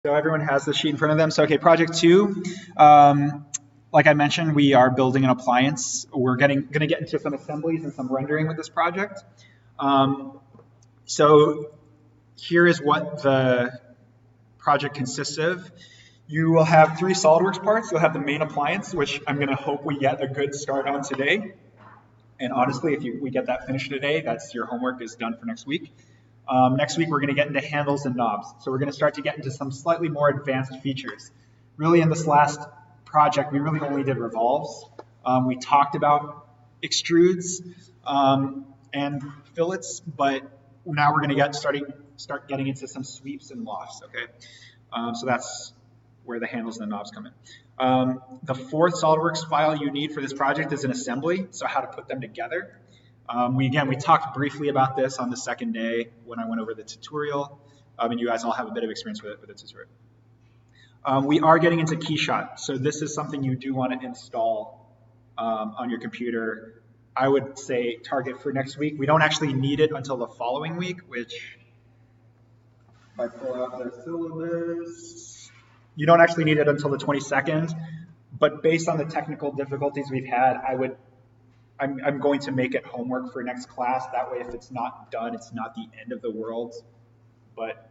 So everyone has the sheet in front of them. So, okay, project two, like I mentioned, we are building an appliance. We're going to get into some assemblies and some rendering with this project. So here is what the project consists of. You will have three SolidWorks parts. You'll have the main appliance, which I'm going to hope we get a good start on today. And honestly, if we get that finished today, that's your homework is done for next week. Next week, we're going to get into handles and knobs. So we're going to start to get into some slightly more advanced features. Really, in this last project, we really only did revolves. We talked about extrudes and fillets, but now we're going to start getting into some sweeps and lofts. Okay, so that's where the handles and the knobs come in. The fourth SolidWorks file you need for this project is an assembly, so how to put them together. We talked briefly about this on the second day when I went over the tutorial, and you guys all have a bit of experience with the tutorial. We are getting into Keyshot, so this is something you do want to install on your computer. I would say target for next week. We don't actually need it until the following week, which, if I pull out the syllabus, you don't actually need it until the 22nd, but based on the technical difficulties we've had, I'm going to make it homework for next class. That way, if it's not done, it's not the end of the world. But,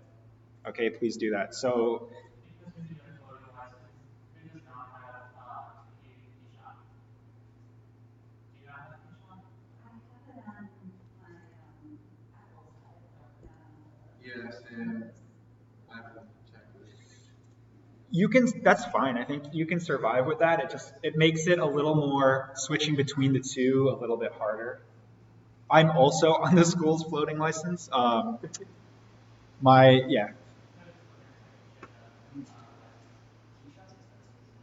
okay, please do that. So, yes, and I haven't checked this. you can, that's fine. I think you can survive with that. It makes it a little more switching between the two a little bit harder. I'm also on the school's floating license.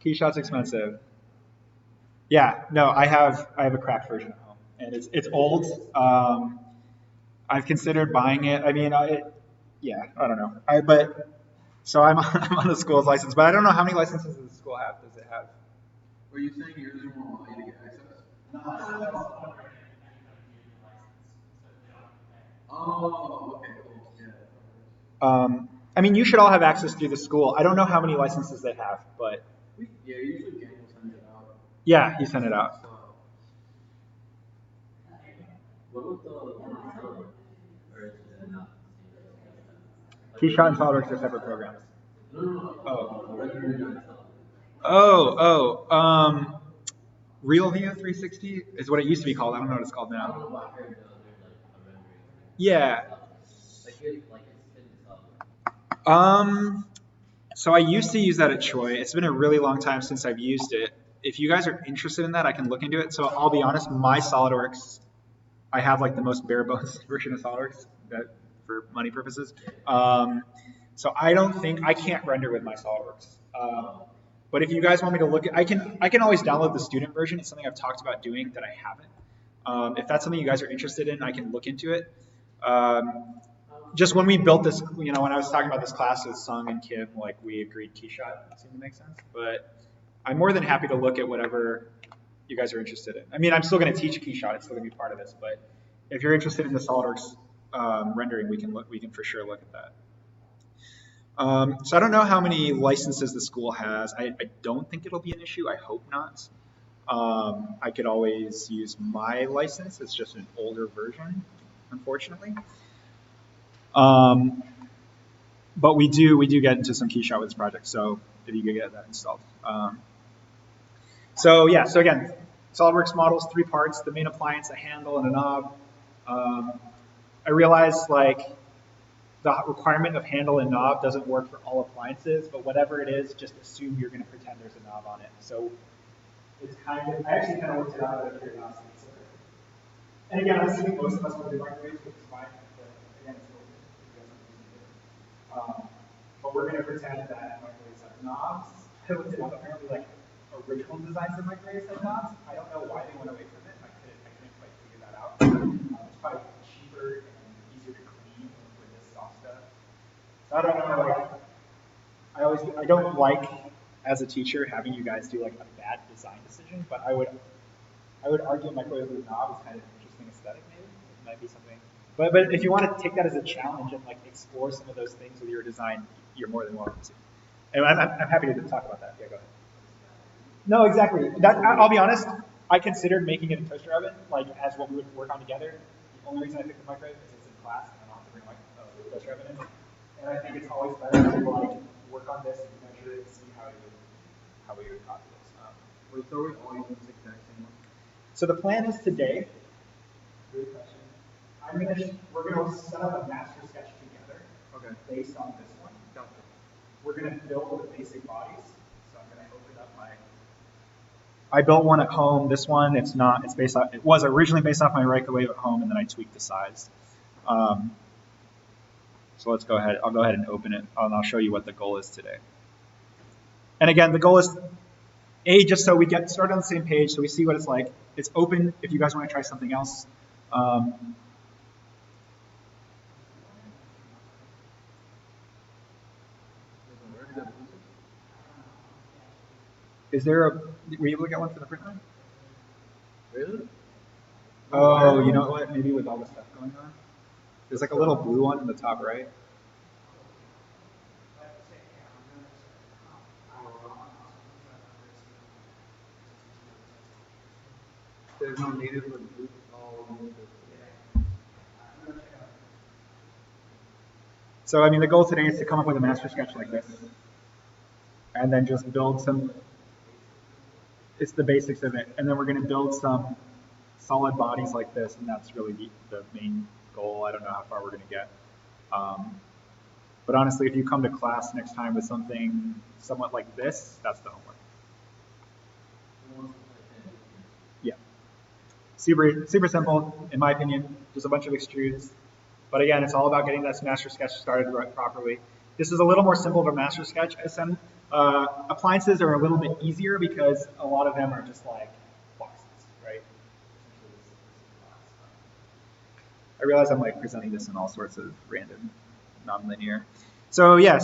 Keyshot's expensive. Yeah, no, I have a cracked version at home, and it's old. I've considered buying it. I mean, I don't know. So I'm on the school's license, but I don't know how many licenses does the school have. Does it have? Were you saying yours won't allow you to get access? Oh, okay, cool. Yeah. I mean, you should all have access through the school. I don't know how many licenses they have, but Yeah, usually Daniel sends it out. yeah, he sent it out. So, what about the Keyshot and SolidWorks are separate programs. Oh. RealView 360 is what it used to be called. I don't know what it's called now. Yeah. So I used to use that at Troy. It's been a really long time since I've used it. If you guys are interested in that, I can look into it. So I'll be honest, my SolidWorks, I have like the most bare bones version of SolidWorks for money purposes. So I can't render with my SolidWorks. But if you guys want me to look at, I can always download the student version. It's something I've talked about doing that I haven't. If that's something you guys are interested in, I can look into it. Just when we built this, when I was talking about this class with Sung and Kim, like we agreed Keyshot seemed to make sense. But I'm more than happy to look at whatever you guys are interested in. I mean, I'm still going to teach Keyshot. It's still going to be part of this. But if you're interested in the SolidWorks rendering, we can for sure look at that. So I don't know how many licenses the school has. I don't think it'll be an issue. I hope not. I could always use my license. It's just an older version, unfortunately. But we do get into some Keyshot with this project. So if you could get that installed. So again, SolidWorks models, 3 parts: the main appliance, a handle, and a knob. I realized like the requirement of handle and knob doesn't work for all appliances, but whatever it is, just assume you're going to pretend there's a knob on it. So it's I actually kind of worked it out out of curiosity. And again, I'm assuming most of us will do microwaves, which is fine, but again, it's still but we're going to pretend that microwaves have knobs. I looked it up, apparently like original designs of microwaves have knobs. I don't know why they went away from it. I couldn't quite figure that out. It's probably cheaper and easier to clean with this soft stuff. So I don't know, like, I don't like, as a teacher, having you guys do like a bad design decision, but I would argue microwave with a knob is kind of an interesting aesthetic, maybe. It might be something. But if you want to take that as a challenge and like explore some of those things with your design, you're more than welcome to. And I'm happy to talk about that. Yeah, go ahead. No, exactly. I'll be honest. I considered making it a toaster oven, like as what we would work on together. The only reason I picked the microwave is it's in class, and I don't have to bring my toaster oven in. And I think it's always better to like work on this and measure it and see how we would copy this. Wait, so are we all using this exact same one? So the plan is today. Good question. We're gonna set up a master sketch together. Okay. Based on this one. Gotcha. We're gonna build the basic bodies. So I'm gonna open up my. I built one at home. This one, it's not. It's based off. It was originally based off my microwave at home, and then I tweaked the size. So let's go ahead. I'll go ahead and open it, and I'll show you what the goal is today. And again, the goal is just so we get started on the same page, so we see what it's like. It's open if you guys want to try something else. Were you able to get one for the print run? Really? Oh, you know what? Maybe with all the stuff going on. There's like a little blue one in the top right. There's no native for blue. So, I mean, the goal today is to come up with a master sketch like this. And then just build some, it's the basics of it. And then we're going to build some solid bodies like this. And that's really the main goal. I don't know how far we're going to get. But honestly, if you come to class next time with something somewhat like this, that's the homework. Yeah. Super simple, in my opinion. Just a bunch of extrudes. But again, it's all about getting that master sketch started properly. This is a little more simple of a master sketch. Appliances are a little bit easier because a lot of them are just like boxes, right? I realize I'm like presenting this in all sorts of random, non-linear. So yeah,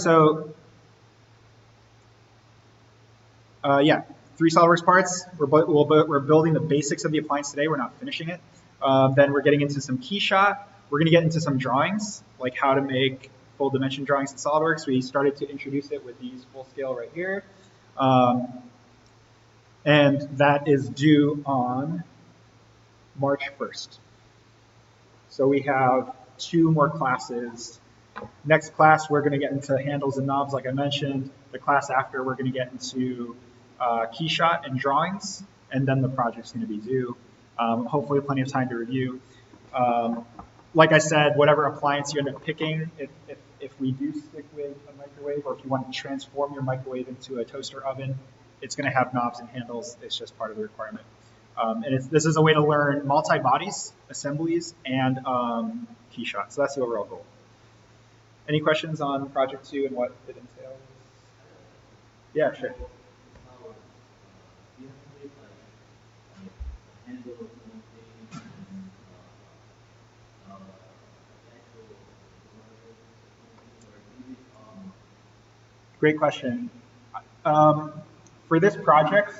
yeah, 3 SOLIDWORKS parts. We're building the basics of the appliance today. We're not finishing it. Then we're getting into some KeyShot. We're going to get into some drawings, like how to make full dimension drawings in SOLIDWORKS. We started to introduce it with these full scale right here. And that is due on March 1st. So we have 2 more classes. Next class, we're going to get into handles and knobs, like I mentioned. The class after, we're going to get into KeyShot and drawings, and then the project's going to be due. Hopefully plenty of time to review. Like I said, whatever appliance you end up picking, if we do stick with a microwave, or if you want to transform your microwave into a toaster oven, it's going to have knobs and handles. It's just part of the requirement. And this is a way to learn multi-bodies, assemblies, and KeyShot. So that's the overall goal. Any questions on Project 2 and what it entails? Yeah, sure. Great question. For this project,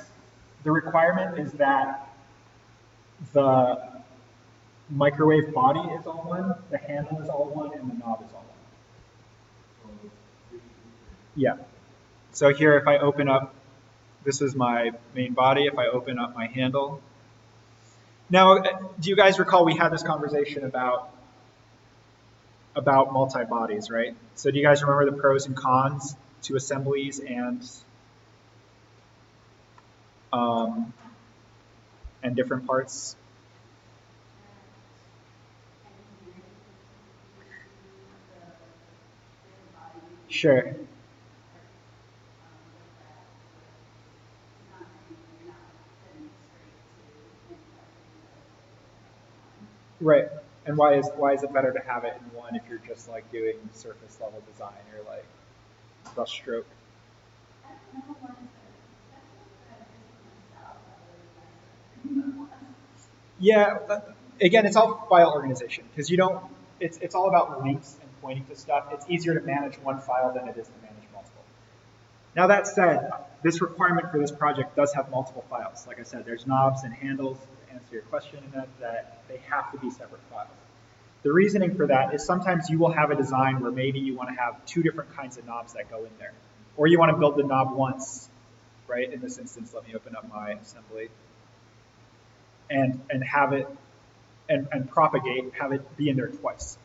the requirement is that the microwave body is all one, the handle is all one, and the knob is all one. Yeah. So here, if I open up, this is my main body. If I open up my handle. Now, do you guys recall we had this conversation about multi-bodies, right? So do you guys remember the pros and cons to assemblies and different parts? Sure. Right. And why is it better to have it in one if you're just like doing surface level design or like brush stroke? Yeah. Again, it's all file organization because you don't. It's all about links and pointing to stuff. It's easier to manage one file than it is to manage multiple. Now that said, this requirement for this project does have multiple files. Like I said, there's knobs and handles to answer your question in that they have to be separate files. The reasoning for that is sometimes you will have a design where maybe you want to have 2 different kinds of knobs that go in there. Or you want to build the knob once, right? In this instance, let me open up my assembly and have it and propagate, have it be in there twice.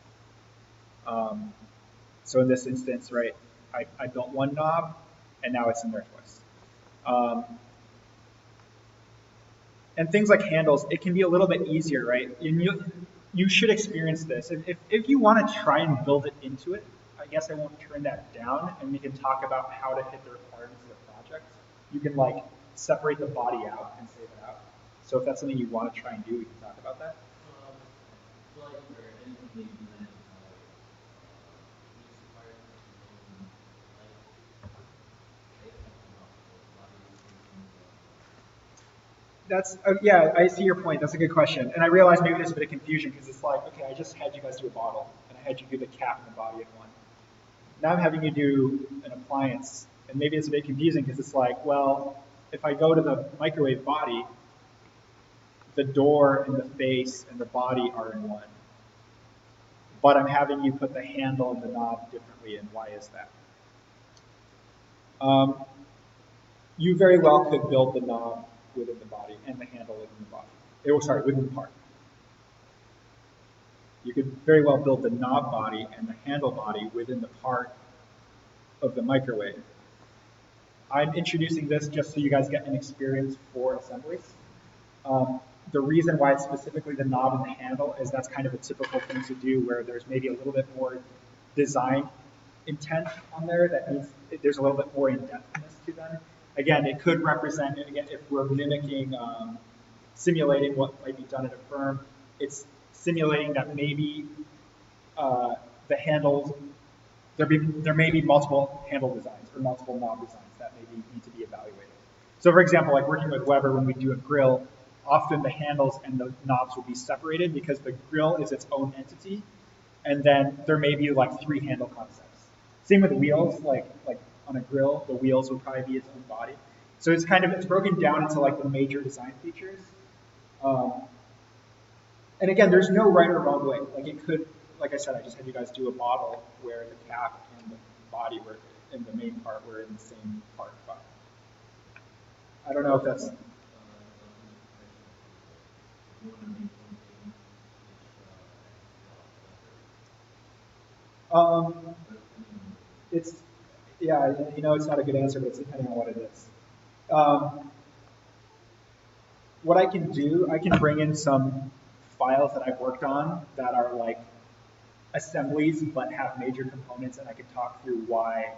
So in this instance, right, I built one knob and now it's in there twice. And things like handles, it can be a little bit easier, right? And you should experience this. If you want to try and build it into it, I guess I won't turn that down, and we can talk about how to hit the requirements of the project. You can like separate the body out and save it out. So if that's something you want to try and do, we can talk about that. That's yeah, I see your point. That's a good question, and I realize maybe there's a bit of confusion because it's like, okay, I just had you guys do a bottle, and I had you do the cap and the body in one. Now I'm having you do an appliance, and maybe it's a bit confusing because it's like, well, if I go to the microwave body, the door and the face and the body are in one, but I'm having you put the handle and the knob differently, and why is that? You very well could build the knob within the body and the handle within the body. Within the part. You could very well build the knob body and the handle body within the part of the microwave. I'm introducing this just so you guys get an experience for assemblies. The reason why it's specifically the knob and the handle is that's kind of a typical thing to do where there's maybe a little bit more design intent on there. That means there's a little bit more in-depthness to them. Again, it could represent, and again, if we're mimicking, simulating what might be done at a firm, it's simulating that maybe the handles, there may be multiple handle designs or multiple knob designs that maybe need to be evaluated. So for example, like working with Weber, when we do a grill, often the handles and the knobs will be separated because the grill is its own entity, and then there may be like 3 handle concepts. Same with wheels, like on a grill, the wheels would probably be its own body. So it's broken down into like the major design features. And again, there's no right or wrong way. Like it could, like I said, I just had you guys do a model where the cap and the body were in the main part were in the same part file. I don't know if that's. It's, yeah, it's not a good answer, but it's depending on what it is. What I can do, I can bring in some files that I've worked on that are like assemblies but have major components, and I can talk through why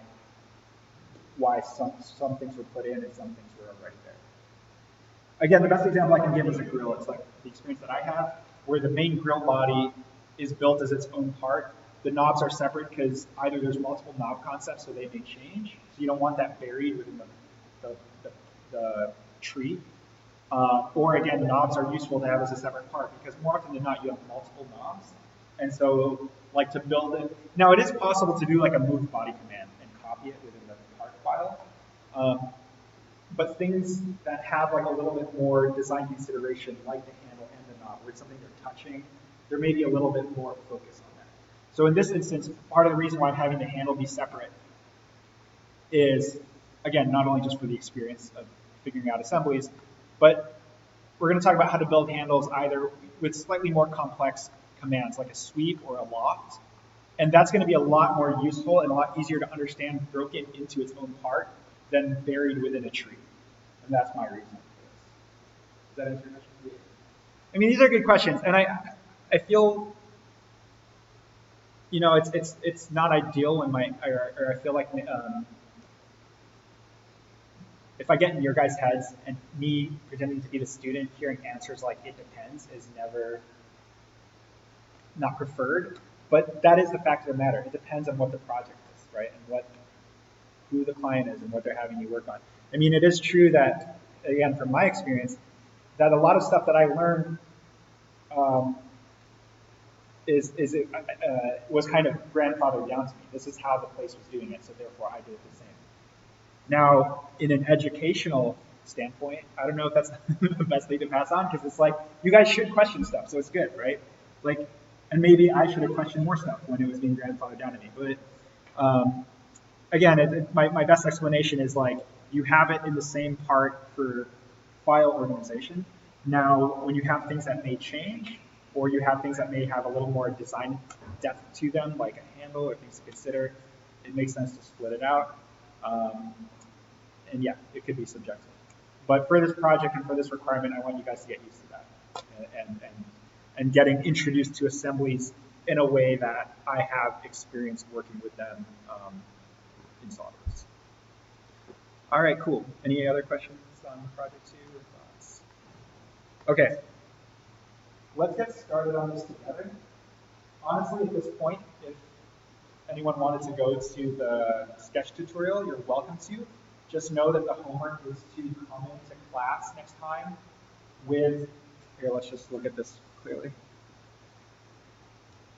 some things were put in and some things were already there. Again, the best example I can give is a grill. It's like the experience that I have, where the main grill body is built as its own part. The knobs are separate because either there's multiple knob concepts, so they may change. So you don't want that buried within the tree. Or again, knobs are useful to have as a separate part because more often than not, you have multiple knobs. And so, like to build it, now it is possible to do like a move body command and copy it within the part file. But things that have like a little bit more design consideration, like the handle and the knob, where it's something they're touching, there may be a little bit more focus on that. So in this instance, part of the reason why I'm having the handle be separate is, again, not only just for the experience of figuring out assemblies, but we're going to talk about how to build handles either with slightly more complex commands like a sweep or a loft. And that's going to be a lot more useful and a lot easier to understand broken into its own part than buried within a tree. And that's my reason for this. Does that answer your question? I mean, these are good questions. And I feel, it's not ideal when I feel like if I get in your guys' heads and me pretending to be the student, hearing answers like it depends is never not preferred. But that is the fact of the matter. It depends on what the project is, right? And who the client is and what they're having you work on. I mean, it is true that, again, from my experience, that a lot of stuff that I learned was kind of grandfathered down to me. This is how the place was doing it, so therefore I did the same. Now, in an educational standpoint, I don't know if that's the best thing to pass on, because it's like, you guys should question stuff, so it's good, right? Like, and maybe I should have questioned more stuff when it was being grandfathered down to me. But again, my best explanation is like you have it in the same part for file organization. Now, when you have things that may change, or you have things that may have a little more design depth to them, like a handle or things to consider, it makes sense to split it out. And yeah, it could be subjective. But for this project and for this requirement, I want you guys to get used to that and getting introduced to assemblies in a way that I have experience working with them in SolidWorks. All right, cool. Any other questions on project 2 or thoughts? Okay, let's get started on this together. Honestly, at this point, if anyone wanted to go to the sketch tutorial, you're welcome to. Just know that the homework is to come into class next time with, here, let's just look at this clearly.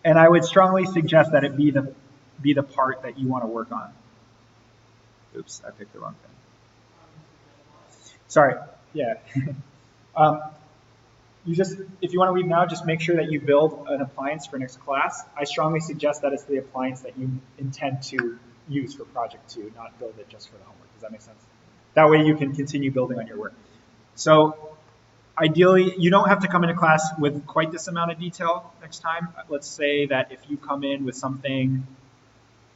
And I would strongly suggest that it be the part that you want to work on. Oops, I picked the wrong thing. Sorry, yeah. If you want to leave now, just make sure that you build an appliance for next class. I strongly suggest that it's the appliance that you intend to use for project 2, not build it just for the homework. Does that make sense? That way you can continue building on your work. So ideally, you don't have to come into class with quite this amount of detail next time. Let's say that if you come in with something,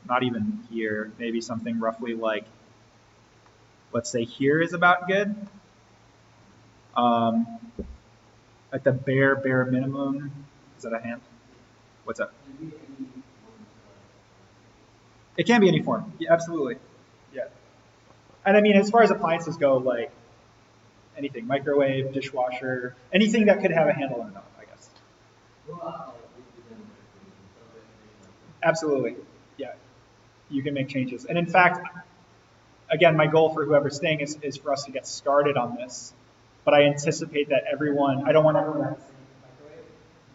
not even here, maybe something roughly like, let's say here is about good. At the bare minimum, is that a hand? What's up? It can be any form. Yeah, absolutely. Yeah. And I mean, as far as appliances go, like anything, microwave, dishwasher, anything that could have a handle on it, I guess. Absolutely. Yeah. You can make changes. And in fact, again, my goal for whoever's staying is for us to get started on this. But I anticipate that everyone, I don't want everyone to have the same microwave.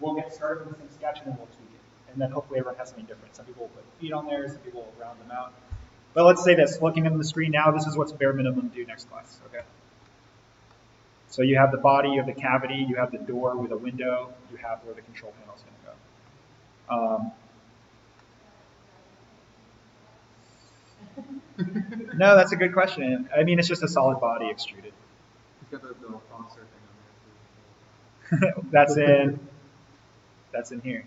We'll get started with the same sketch and then we'll tweak it. And then hopefully everyone has something different. Some people will put feet on there, some people will round them out. But let's say this, looking at the screen now, this is what's bare minimum due next class, okay? So you have the body, you have the cavity, you have the door with a window, you have where the control panel is going to go. No, that's a good question. I mean, it's just a solid body extruded. He's got the Foster thing on there. That's in here.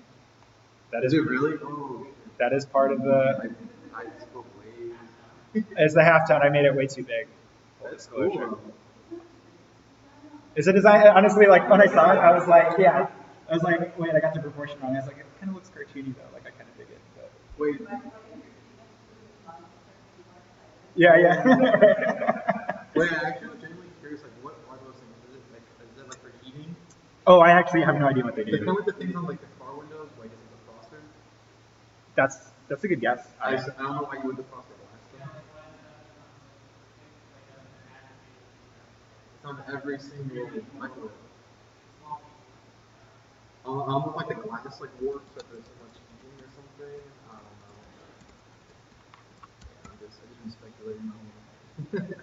That is it really? Oh, that is part of the. I spoke way. It's the halftone. I made it way too big. Full disclosure. Cool. Is it design? Honestly, like when I saw it, I was like, yeah. I was like, wait, I got the proportion wrong. I was like, it kind of looks cartoony though. Like I kind of dig it. But... Wait. Yeah. Wait, I actually was genuinely curious. Like, what are those things? Is it like for heating? Oh, I actually have no idea what they do. They come with the things on like the car windows. Like, is it the Foster? That's a good guess. I don't know why you would Defrost the glass though. It's on every single microwave. Almost like the glass like warps if there's so much heating or something. I don't know. Yeah, I didn't speculate on that.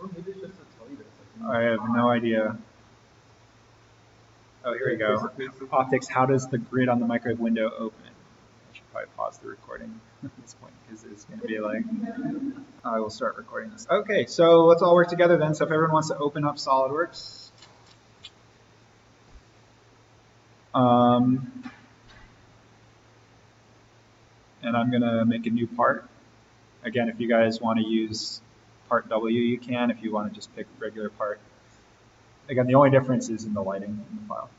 Or maybe it's just to tell you this. Like, I have no idea. Oh, here we go. Optics, how does the grid on the microwave window open? I should probably pause the recording at this point because it's going to be like, I will start recording this. Okay, so let's all work together then. So if everyone wants to open up SolidWorks. And I'm going to make a new part. Again, if you guys want to use part W, you can. If you want to just pick regular part. Again, the only difference is in the lighting in the file.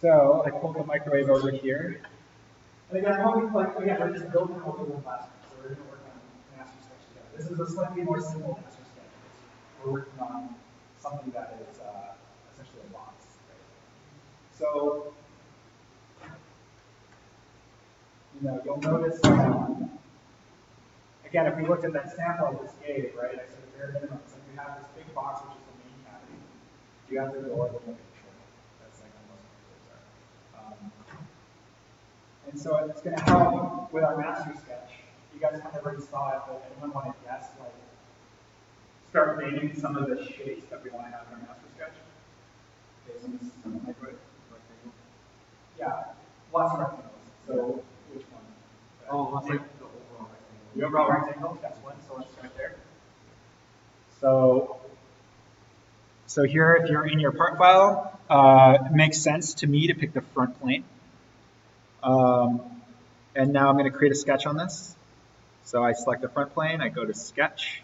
So I pulled the microwave over here. And again, we're just building what we did last week. So we're going to work on master sketch together. This is a slightly more simple master sketch. We're working on something that is essentially a box. Right? So, you'll notice, again, if we looked at that sample of this gave, right, I said the bare minimum. So you have this big box, which is the main cavity. You have the door with the control. That's like how most microwaves are. And so it's going to help with our master sketch. You guys kind of already saw it, but anyone want to guess, like, start naming some of the shapes that we want to have in our master sketch. Okay, so this is microwave. Rectangle. Yeah, lots of rectangles. So which one? Oh, let's like the overall rectangle. The overall rectangle, that's one, so let's start there. So here, if you're in your part file, it makes sense to me to pick the front plane. And now I'm going to create a sketch on this. So I select the front plane, I go to sketch.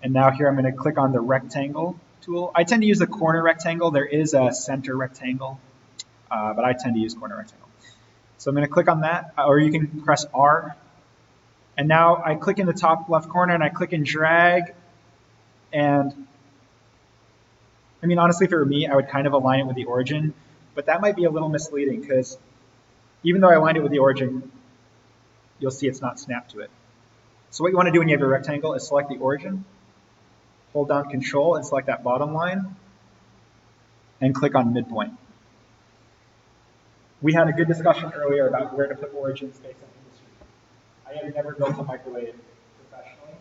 And now here I'm going to click on the rectangle tool. I tend to use the corner rectangle. There is a center rectangle, but I tend to use corner rectangle. So I'm going to click on that, or you can press R. And now I click in the top left corner and I click and drag. And I mean, honestly, if it were me, I would kind of align it with the origin, but that might be a little misleading because even though I aligned it with the origin, you'll see it's not snapped to it. So what you want to do when you have a rectangle is select the origin, hold down Control and select that bottom line, and click on midpoint. We had a good discussion earlier about where to put origins based on industry. I have never built a microwave professionally.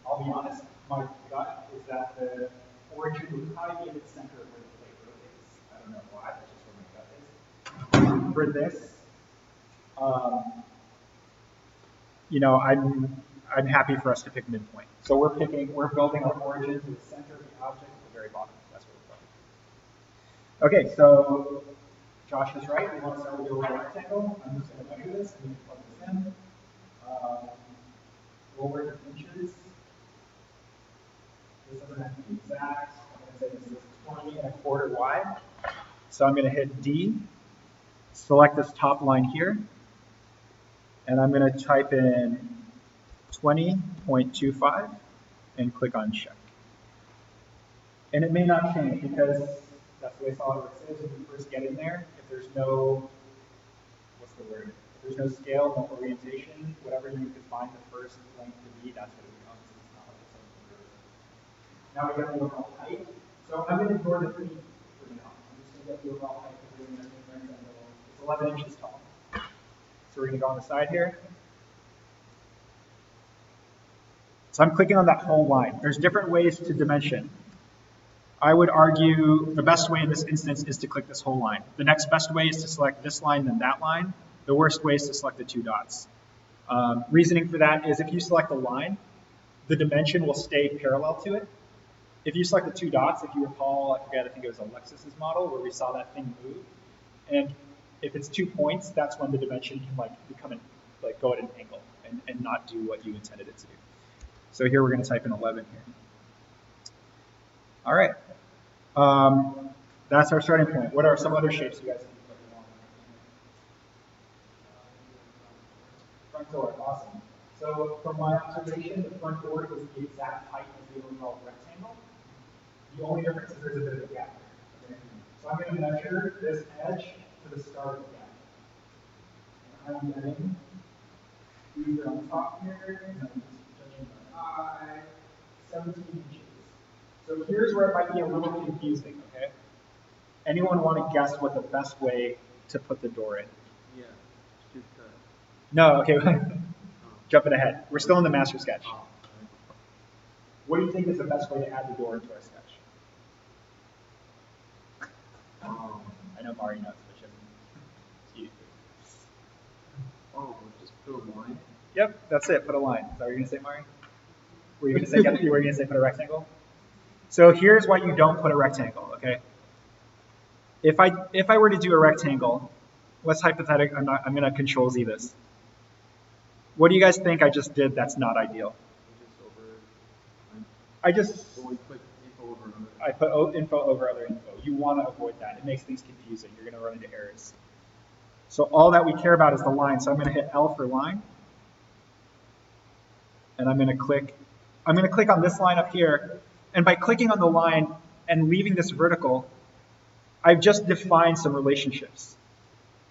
I'll be honest, my gut is that the origin would probably be in the center of where the plate rotates. I don't know why, that's just where my gut is. For this, you know, I'm happy for us to pick midpoint. So we're building our origin to the center of the object at the very bottom. That's what we're doing. Okay, so Josh is right. We want to start with the overall rectangle. I'm just going to measure this and plug this in. We'll work in inches. This doesn't have to be exact. I'm going to say this is 20¼ wide. So I'm going to hit D, select this top line here, and I'm going to type in 20.25 and click on check. And it may not change because that's the way SolidWorks is when you first get in there. If there's no, what's the word? If there's no scale, no orientation, whatever you define the first length to be, that's what it becomes. It's not like something. Now we got the overall height. So I'm going to ignore the feet for now. I'm just going to get the overall height because we're going to rectangle. It's 11 inches tall. So we're going to go on the side here. So I'm clicking on that whole line. There's different ways to dimension. I would argue the best way in this instance is to click this whole line. The next best way is to select this line, then that line. The worst way is to select the two dots. Reasoning for that is if you select a line, the dimension will stay parallel to it. If you select the two dots, if you recall, I forget, I think it was Alexis's model where we saw that thing move. And if it's 2 points, that's when the dimension can go at an angle and not do what you intended it to do. So here we're going to type in 11 here. All right. That's our starting point. What are some other shapes you guys think that you want? Front door, awesome. So from my observation, the front door is the exact height of the overall rectangle. The only difference is there's a bit of a gap there. Okay? So I'm going to measure this edge to the start of the gap. And I'm getting either on top here, and I'm just judging my eye, 17 inches. So here's where it might be a little confusing, okay? Anyone want to guess what the best way to put the door in? Yeah. Shoot cut. No, okay. Jumping ahead. We're still in the master sketch. Oh, What do you think is the best way to add the door into our sketch? I know Mari knows, but Jim. we'll just put a line. Yep, that's it. Put a line. Is that what you're going to say, Mari? Were you going to say put a rectangle? So here's why you don't put a rectangle, okay? If I were to do a rectangle, let's hypothetic, I'm going to Control Z this. What do you guys think I just did that's not ideal? I put info over other info. You want to avoid that. It makes things confusing. You're going to run into errors. So all that we care about is the line. So I'm going to hit L for line. And I'm going to click on this line up here. And by clicking on the line and leaving this vertical, I've just defined some relationships,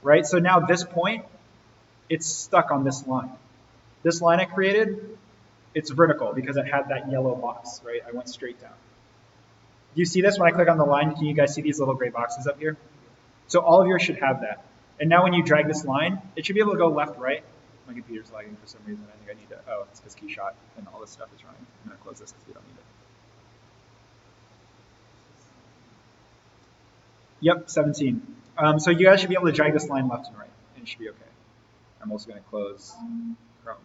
right? So now this point, it's stuck on this line. This line I created, it's vertical because it had that yellow box, right? I went straight down. Do you see this when I click on the line? Can you guys see these little gray boxes up here? So all of yours should have that. And now when you drag this line, it should be able to go left, right? My computer's lagging for some reason. I think I need to, oh, it's because Keyshot and all this stuff is running. I'm going to close this because we don't need it. Yep, 17. So you guys should be able to drag this line left and right, and it should be okay. I'm also going to close Chrome.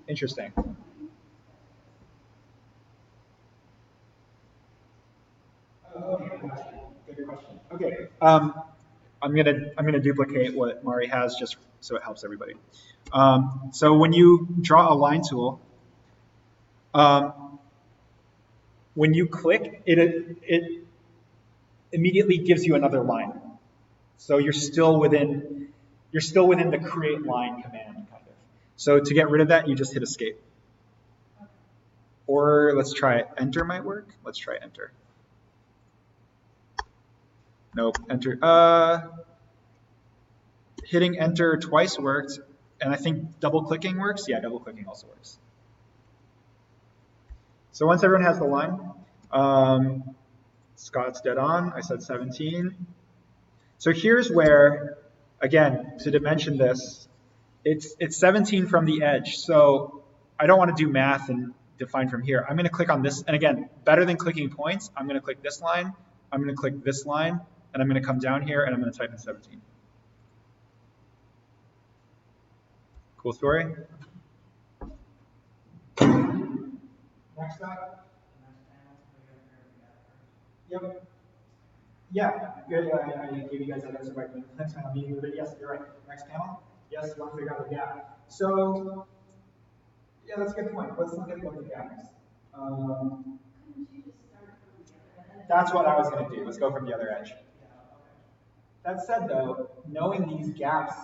Interesting. Good question. Okay. I'm gonna duplicate what Mari has just so it helps everybody. So when you draw a line tool, when you click, it immediately gives you another line. So you're still within the create line command kind of. So to get rid of that, you just hit escape. Or let's try enter might work. Let's try enter. Nope, enter. Hitting enter twice worked, and I think double clicking works. Yeah, double clicking also works. So once everyone has the line, Scott's dead on. I said 17. So here's where, again, to dimension this, it's 17 from the edge. So I don't want to do math and define from here. I'm going to click on this, and again, better than clicking points, I'm going to click this line, I'm going to click this line, and I'm going to come down here and I'm going to type in 17. Cool story? Next up. Yep. Yeah, good. I gave you guys that answer by the next panel meeting, but yes, you're right. Next panel. Yes, you want to figure out the gap. So, yeah, that's a good point. Let's look at what the gap is. That's what I was going to do. Let's go from the other edge. That said, though, knowing these gaps,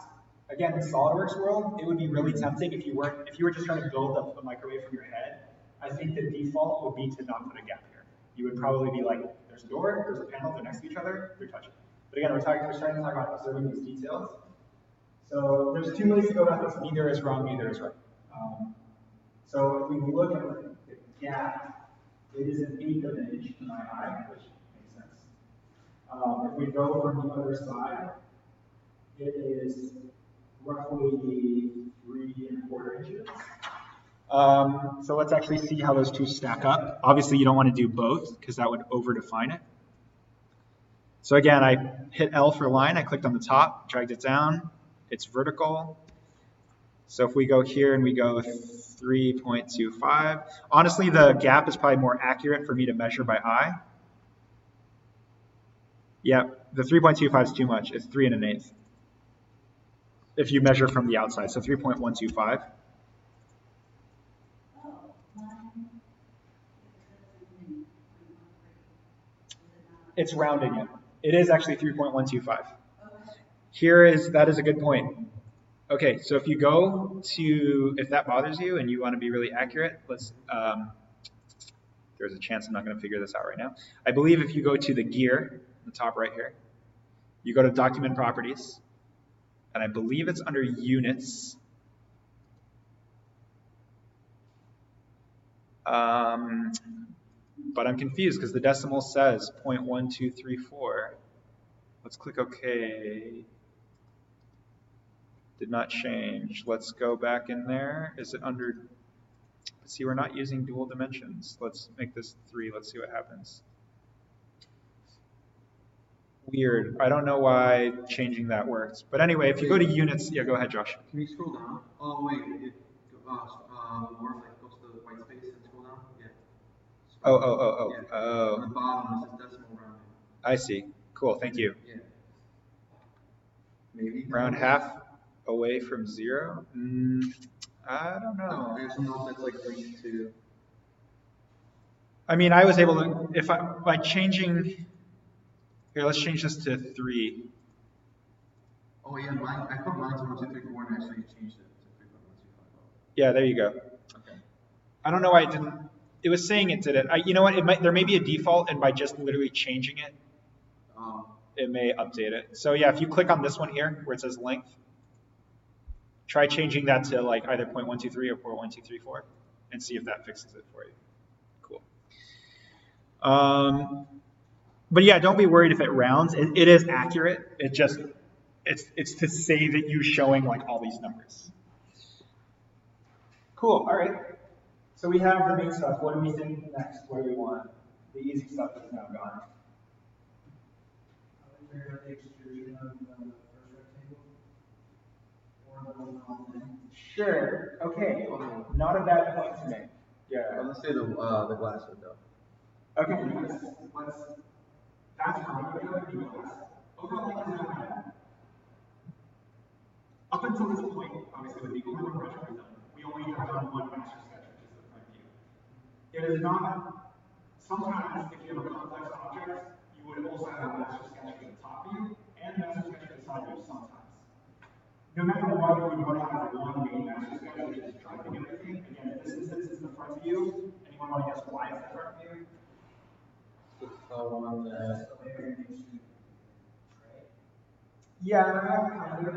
again, in SolidWorks world, it would be really tempting if you were just trying to build up a microwave from your head. I think the default would be to not put a gap here. You would probably be like, there's a door, there's a panel, they're next to each other, they're touching. But again, we're starting to talk about observing these details. So there's two ways to go about this. Neither is wrong, neither is right. So if we look at the gap, it is an eighth of an inch to my eye, which makes sense. If we go from the other side, it is roughly 3¼ inches. So let's actually see how those two stack up. Obviously, you don't want to do both because that would over-define it. So again, I hit L for line. I clicked on the top, dragged it down. It's vertical. So if we go here and we go 3.25, honestly, the gap is probably more accurate for me to measure by eye. Yeah, the 3.25 is too much. It's 3 1/8 if you measure from the outside. So 3.125. It's rounding it. It is actually 3.125. That is a good point. Okay, so if you go to, if that bothers you and you want to be really accurate, there's a chance I'm not going to figure this out right now. I believe if you go to the gear, the top right here, you go to document properties, and I believe it's under units. But I'm confused because the decimal says 0.1234. Let's click OK. Did not change. Let's go back in there. Is it under? See, we're not using dual dimensions. Let's make this 3. Let's see what happens. Weird. I don't know why changing that works. But anyway, if you go to units, yeah, go ahead, Josh. Can you scroll down? Oh, wait. More like go to the white space and scroll down? Yeah. Oh. Yeah. Oh. On the bottom, it says decimal rounding. I see. Cool. Thank you. Yeah. Maybe. Round half away from 0? I don't know. I just don't know if that's like linked to. I mean, I was able to, by changing, here, let's change this to 3. Oh yeah, I put mine to 1, 2, 3, 4 and actually changed it to 3.125. Yeah, there you go. Okay. I don't know why it didn't, it was saying it did it. You know what, there may be a default, and by just literally changing it, it may update it. So yeah, if you click on this one here, where it says length, try changing that to like either 0.123 or 0.1234 and see if that fixes it for you. Cool. But yeah, don't be worried if it rounds. It is accurate. It's to save it you showing like all these numbers. Cool. All right. So we have the main stuff. What do we think next? What do we want? The easy stuff is now gone. The extrusion of the first rectangle or the one on the Sure. Okay. Not a bad point to make. Yeah. Let's say the glass window. Okay. That's fine. Overall, it's not bad. Up until this point, obviously, with the Google project we've done, we only have done one master sketch, which is the front view. It is not. Sometimes, if you have a complex object, you would also have a master sketch for the top view and a master sketch for the side view sometimes. No matter what, you would want to have one main master sketch, which is driving everything. Again, in this instance, it's the front view. Anyone want to guess why it's the front view? Yeah, kind of.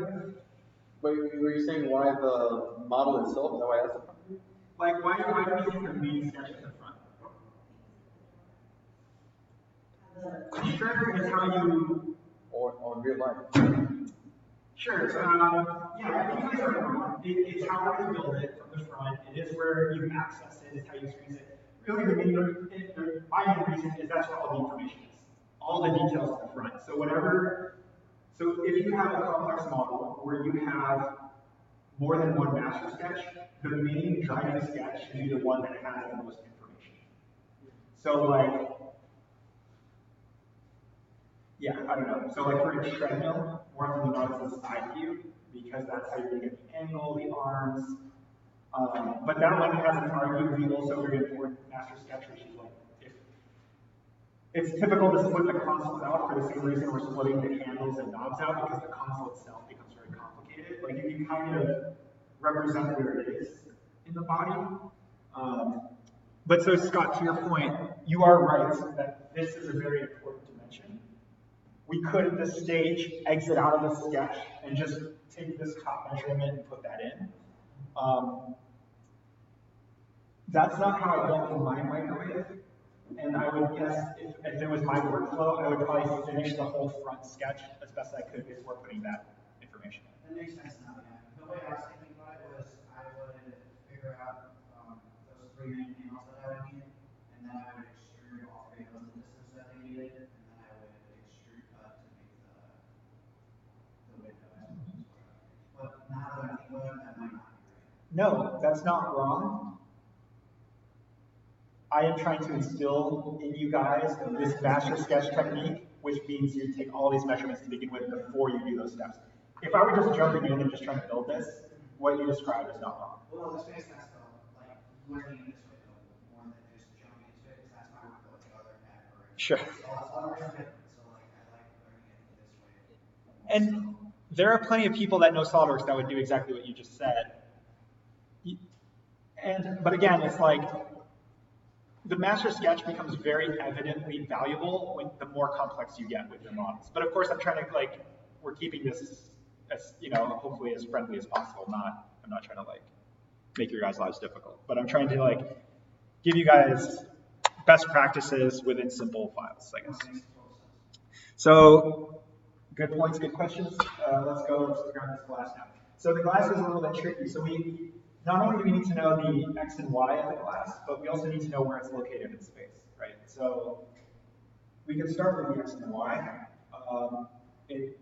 Wait, were you saying why the model itself? Is that why that's the front view? Like, why do we think the main sketch is the front? Sure, is how you. Or in real life? Sure. Yeah, you guys are wrong. It's how you build it from the front. It is where you access it. It's how you experience it. Really, my main reason is that's where all the information is. All the details at the front. So if you have a complex model where you have more than one master sketch, the main driving sketch should be the one that has the most information. So like, yeah, I don't know. So like for a treadmill, more often than not it's a side view because that's how you're going to get the angle, the arms. But that one has an arguably also very important master sketch, which is like, if it's typical to split the consoles out for the same reason we're splitting the handles and knobs out because the console itself becomes very complicated. Like you can kind of represent where it is in the body. But so Scott, to your point, you are right that this is a very important dimension. We could at this stage exit out of the sketch and just take this top measurement and put that in. That's not how I built my microwave. And I would guess if it was my workflow, I would probably finish the whole front sketch as best I could before putting that information in. That makes sense now, yeah. The way I was thinking about it was I would figure out those three main panels that I would need, and then I would extrude all three of those the distance that they needed, and then I would extrude cut to make the window. But now that I'm thinking about it, that might not be right. No, that's not wrong. I am trying to instill in you guys this master sketch technique, which means you take all these measurements to begin with before you do those steps. If I were just jumping in and just trying to build this, what you described is not wrong. Well, this makes sense though, like learning it this way though, more than just jumping into it, because that's my work with the other category. Sure. So that's all different. So like I like learning it this way. And there are plenty of people that know SolidWorks that would do exactly what you just said. But again, it's like the master sketch becomes very evidently valuable when the more complex you get with your models. But of course, I'm trying to we're keeping this as hopefully as friendly as possible. I'm not trying to make your guys' lives difficult, but I'm trying to give you guys best practices within simple files, I guess. So good points, good questions. Let's figure out this glass now. So the glass is a little bit tricky. So not only do we need to know the X and Y of the glass, but we also need to know where it's located in space, right? So we can start with the X and Y. It's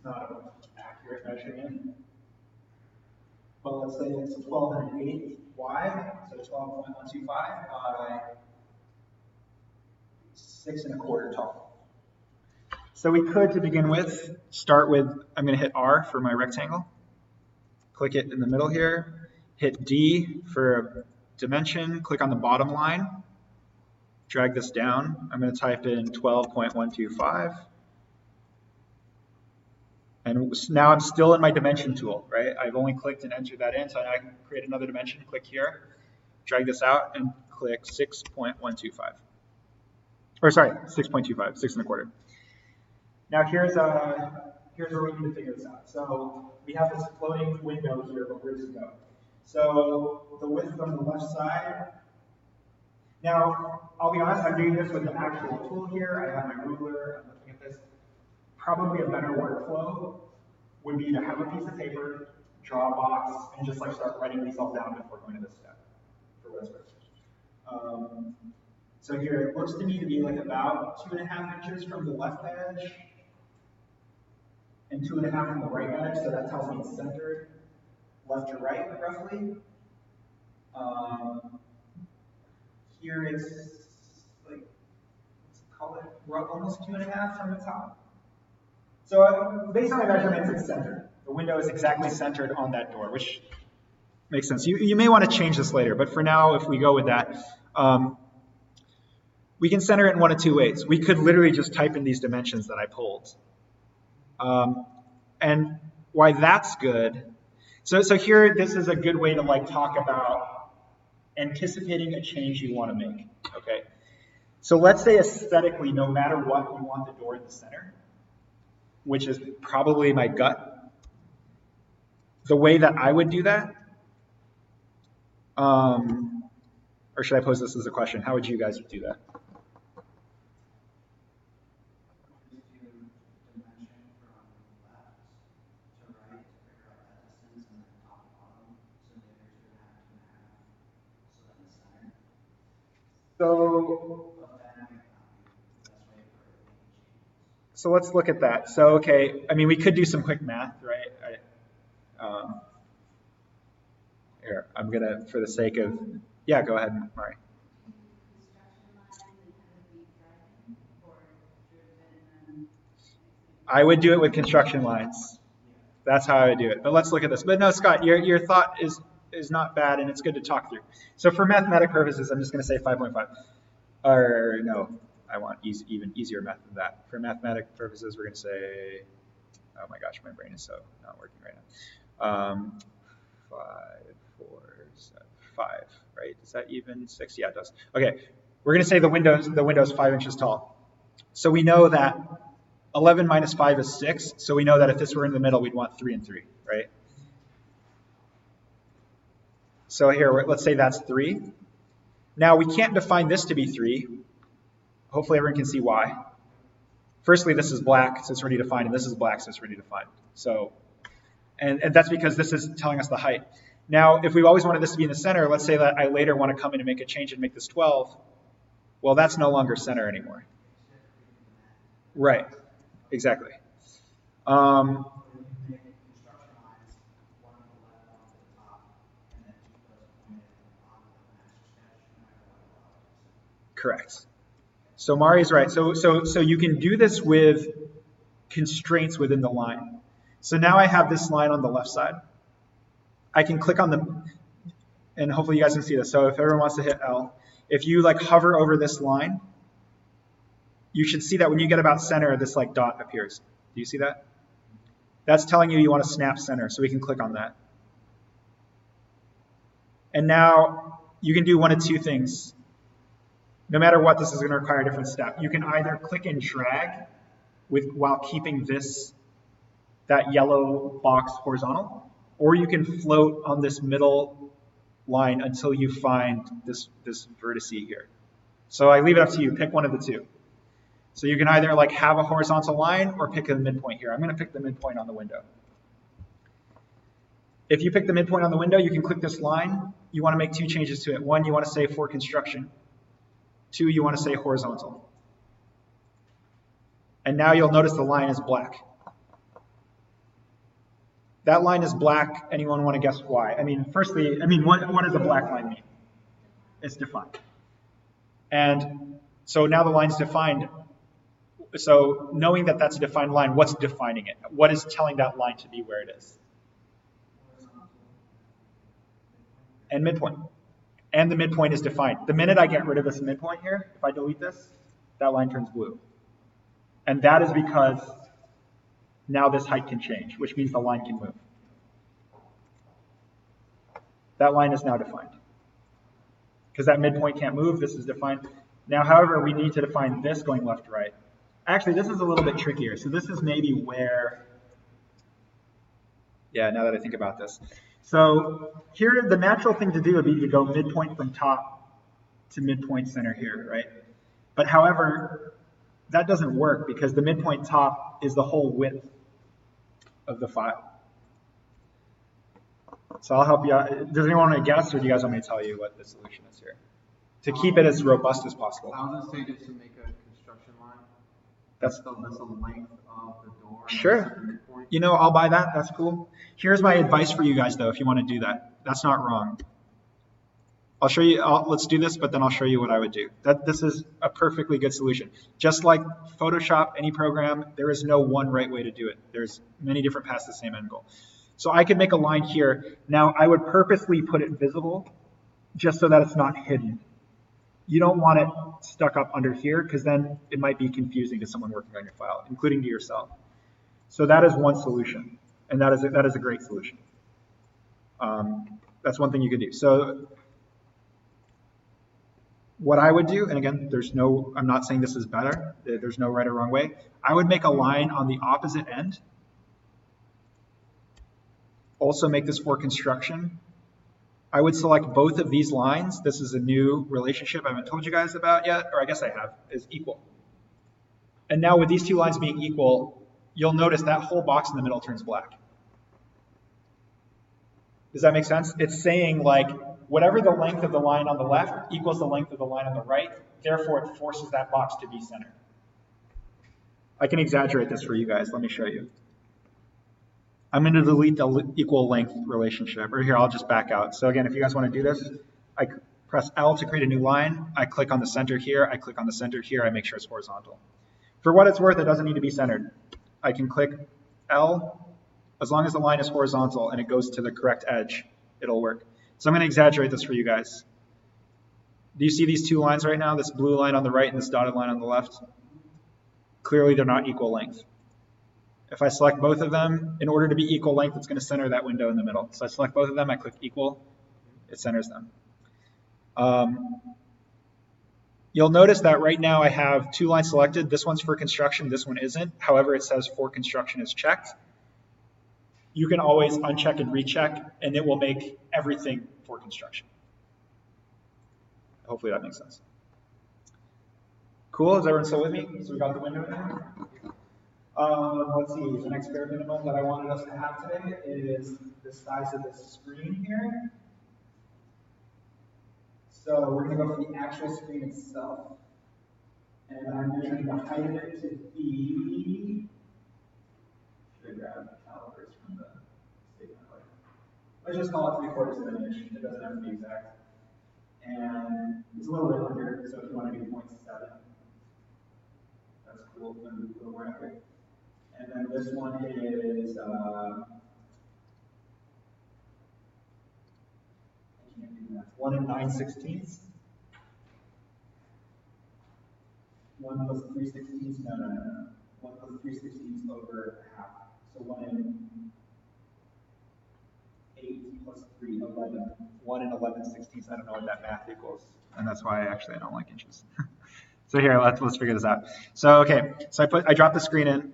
not an accurate measurement, but let's say it's 12 and an 8 Y, so 12.125 by 6 1/4 tall. So we could, to begin with, start with, I'm going to hit R for my rectangle. Click it in the middle here, hit D for a dimension, click on the bottom line, drag this down. I'm going to type in 12.125. And now I'm still in my dimension tool, right? I've only clicked and entered that in, so now I can create another dimension, click here, drag this out, and click 6.125. Or sorry, 6.25, 6 1/4. Now here's where we need to figure this out. So we have this floating window here, but where does it go? So the width on the left side. Now, I'll be honest, I'm doing this with the actual tool here. I have my ruler, I'm looking at this. Probably a better workflow would be to have a piece of paper, draw a box, and just start writing these all down before going to this step. for what it's worth. So here, it looks to me to be like about 2.5 inches from the left edge and 2.5 from the right edge, so that tells me it's centered left to right, roughly. Here it's like, let's call it almost 2.5 from the top. So based on my measurements, it's centered. The window is exactly centered on that door, which makes sense. You may want to change this later, but for now, if we go with that, we can center it in one of two ways. We could literally just type in these dimensions that I pulled. And why that's good, so here, this is a good way to like talk about anticipating a change you want to make, okay? So let's say aesthetically, no matter what, you want the door in the center, which is probably my gut. The way that I would do that, or should I pose this as a question? How would you guys do that? So let's look at that. So, okay, I mean, we could do some quick math, right? Here, I'm going to, for the sake of, yeah, go ahead, Mari. I would do it with construction lines. That's how I would do it. But let's look at this. But no, Scott, your thought is not bad, and it's good to talk through. So for mathematic purposes, I'm just going to say 5.5. Or no, I want even easier math than that. For mathematic purposes, we're going to say, oh my gosh, my brain is so not working right now. 5, 4, 7, 5, right? Is that even 6? Yeah, it does. Okay, we're going to say the window's 5 inches tall. So we know that 11 minus 5 is 6. So we know that if this were in the middle, we'd want 3 and 3, right? So here, let's say that's 3. Now, we can't define this to be 3. Hopefully everyone can see why. Firstly, this is black, so it's already defined, and this is black, so it's already defined. So, and that's because this is telling us the height. Now, if we always wanted this to be in the center, let's say that I later want to come in and make a change and make this 12. Well, that's no longer center anymore. Right, exactly. Correct. So Mari's right. So you can do this with constraints within the line. So now I have this line on the left side. I can click on the, and hopefully you guys can see this. So if everyone wants to hit L, if you like hover over this line, you should see that when you get about center, this like dot appears. Do you see that? That's telling you want to snap center, so we can click on that. And now you can do one of two things. No matter what, this is going to require a different step. You can either click and drag while keeping that yellow box horizontal, or you can float on this middle line until you find this vertex here. So I leave it up to you. Pick one of the two. So you can either like have a horizontal line or pick a midpoint here. I'm going to pick the midpoint on the window. If you pick the midpoint on the window, you can click this line. You want to make two changes to it. One, you want to say for construction. 2, you want to say horizontal. And now you'll notice the line is black. That line is black. Anyone want to guess why? I mean, firstly, what does a black line mean? It's defined. And so now the line's defined. So knowing that that's a defined line, what's defining it? What is telling that line to be where it is? And midpoint. And the midpoint is defined. The minute I get rid of this midpoint here, if I delete this, that line turns blue. And that is because now this height can change, which means the line can move. That line is now defined. Because that midpoint can't move, this is defined. Now, however, we need to define this going left to right. Actually, this is a little bit trickier. So this is maybe where, yeah, now that I think about this. So here, the natural thing to do would be to go midpoint from top to midpoint center here, right? But however, that doesn't work because the midpoint top is the whole width of the file. So I'll help you out. Does anyone want to guess, or do you guys want me to tell you what the solution is here? To keep it as robust as possible. I was gonna say just to make a construction line. That's the length of the door. sure. You know, I'll buy that. That's cool. Here's my advice for you guys, though, if you want to do that. That's not wrong. I'll show you. Let's do this, but then I'll show you what I would do. This is a perfectly good solution. Just like Photoshop, any program, there is no one right way to do it. There's many different paths to the same end goal. So I could make a line here. Now, I would purposely put it visible just so that it's not hidden. You don't want it stuck up under here because then it might be confusing to someone working on your file, including to yourself. So that is one solution, and that is a great solution. That's one thing you could do. So what I would do, and again, I'm not saying this is better. There's no right or wrong way. I would make a line on the opposite end. Also make this for construction. I would select both of these lines. This is a new relationship I haven't told you guys about yet, or I guess I have, is equal. And now with these two lines being equal, you'll notice that whole box in the middle turns black. Does that make sense? It's saying like, whatever the length of the line on the left equals the length of the line on the right, therefore it forces that box to be centered. I can exaggerate this for you guys. Let me show you. I'm going to delete the equal length relationship. Or here, I'll just back out. So again, if you guys want to do this, I press L to create a new line. I click on the center here. I click on the center here. I make sure it's horizontal. For what it's worth, it doesn't need to be centered. I can click L. As long as the line is horizontal and it goes to the correct edge, it'll work. So I'm going to exaggerate this for you guys. Do you see these two lines right now? This blue line on the right and this dotted line on the left? Clearly, they're not equal length. If I select both of them, in order to be equal length, it's going to center that window in the middle. So I select both of them, I click equal, it centers them. You'll notice that right now I have two lines selected. This one's for construction, this one isn't. However, it says for construction is checked. You can always uncheck and recheck, and it will make everything for construction. Hopefully that makes sense. Cool, is everyone still with me? So we got the window there. Let's see, the next bare minimum that I wanted us to have today is the size of the screen here. So we're going to go for the actual screen itself. And I'm measuring the height of it to be, should I grab calipers from the statement? Let's just call it 3/4 of an inch. It doesn't have to be exact. And it's a little bit under, so if you want to do 0.7, that's cool. A little more accurate. And then this one is, I can't do that. 1 9/16. 1 plus 3/16. No. 1 plus 3/16 over half. So 1 8 plus 3, 11. 1 11/16. I don't know what that math equals, and that's why I don't like inches. So here, let's figure this out. So okay, so I dropped the screen in.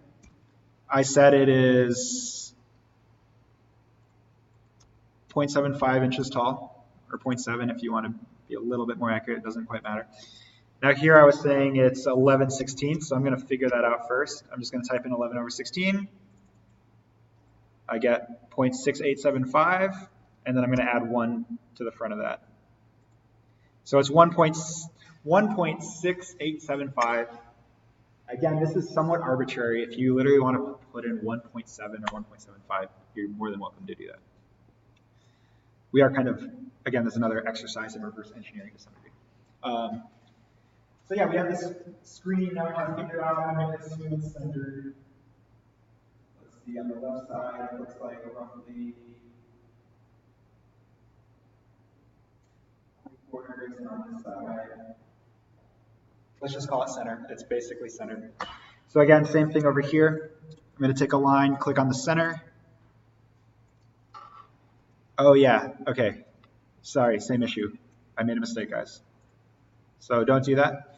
I said it is 0.75 inches tall, or 0.7 if you want to be a little bit more accurate. It doesn't quite matter. Now here I was saying it's 11/16, so I'm going to figure that out first. I'm just going to type in 11 over 16. I get 0.6875, and then I'm going to add 1 to the front of that. So it's 1.6875. Again, this is somewhat arbitrary. If you literally want to put in 1.7 or 1.75, you're more than welcome to do that. We are kind of, again, there's another exercise in reverse engineering to some degree. So yeah, we have this screen. Now we want to figure out how to make this human centered. Let's see, on the left side, it looks like roughly 3/4, and on this side, let's just call it center. It's basically centered. So again, same thing over here. I'm going to take a line, click on the center. Oh yeah, okay. Sorry, same issue. I made a mistake, guys. So don't do that.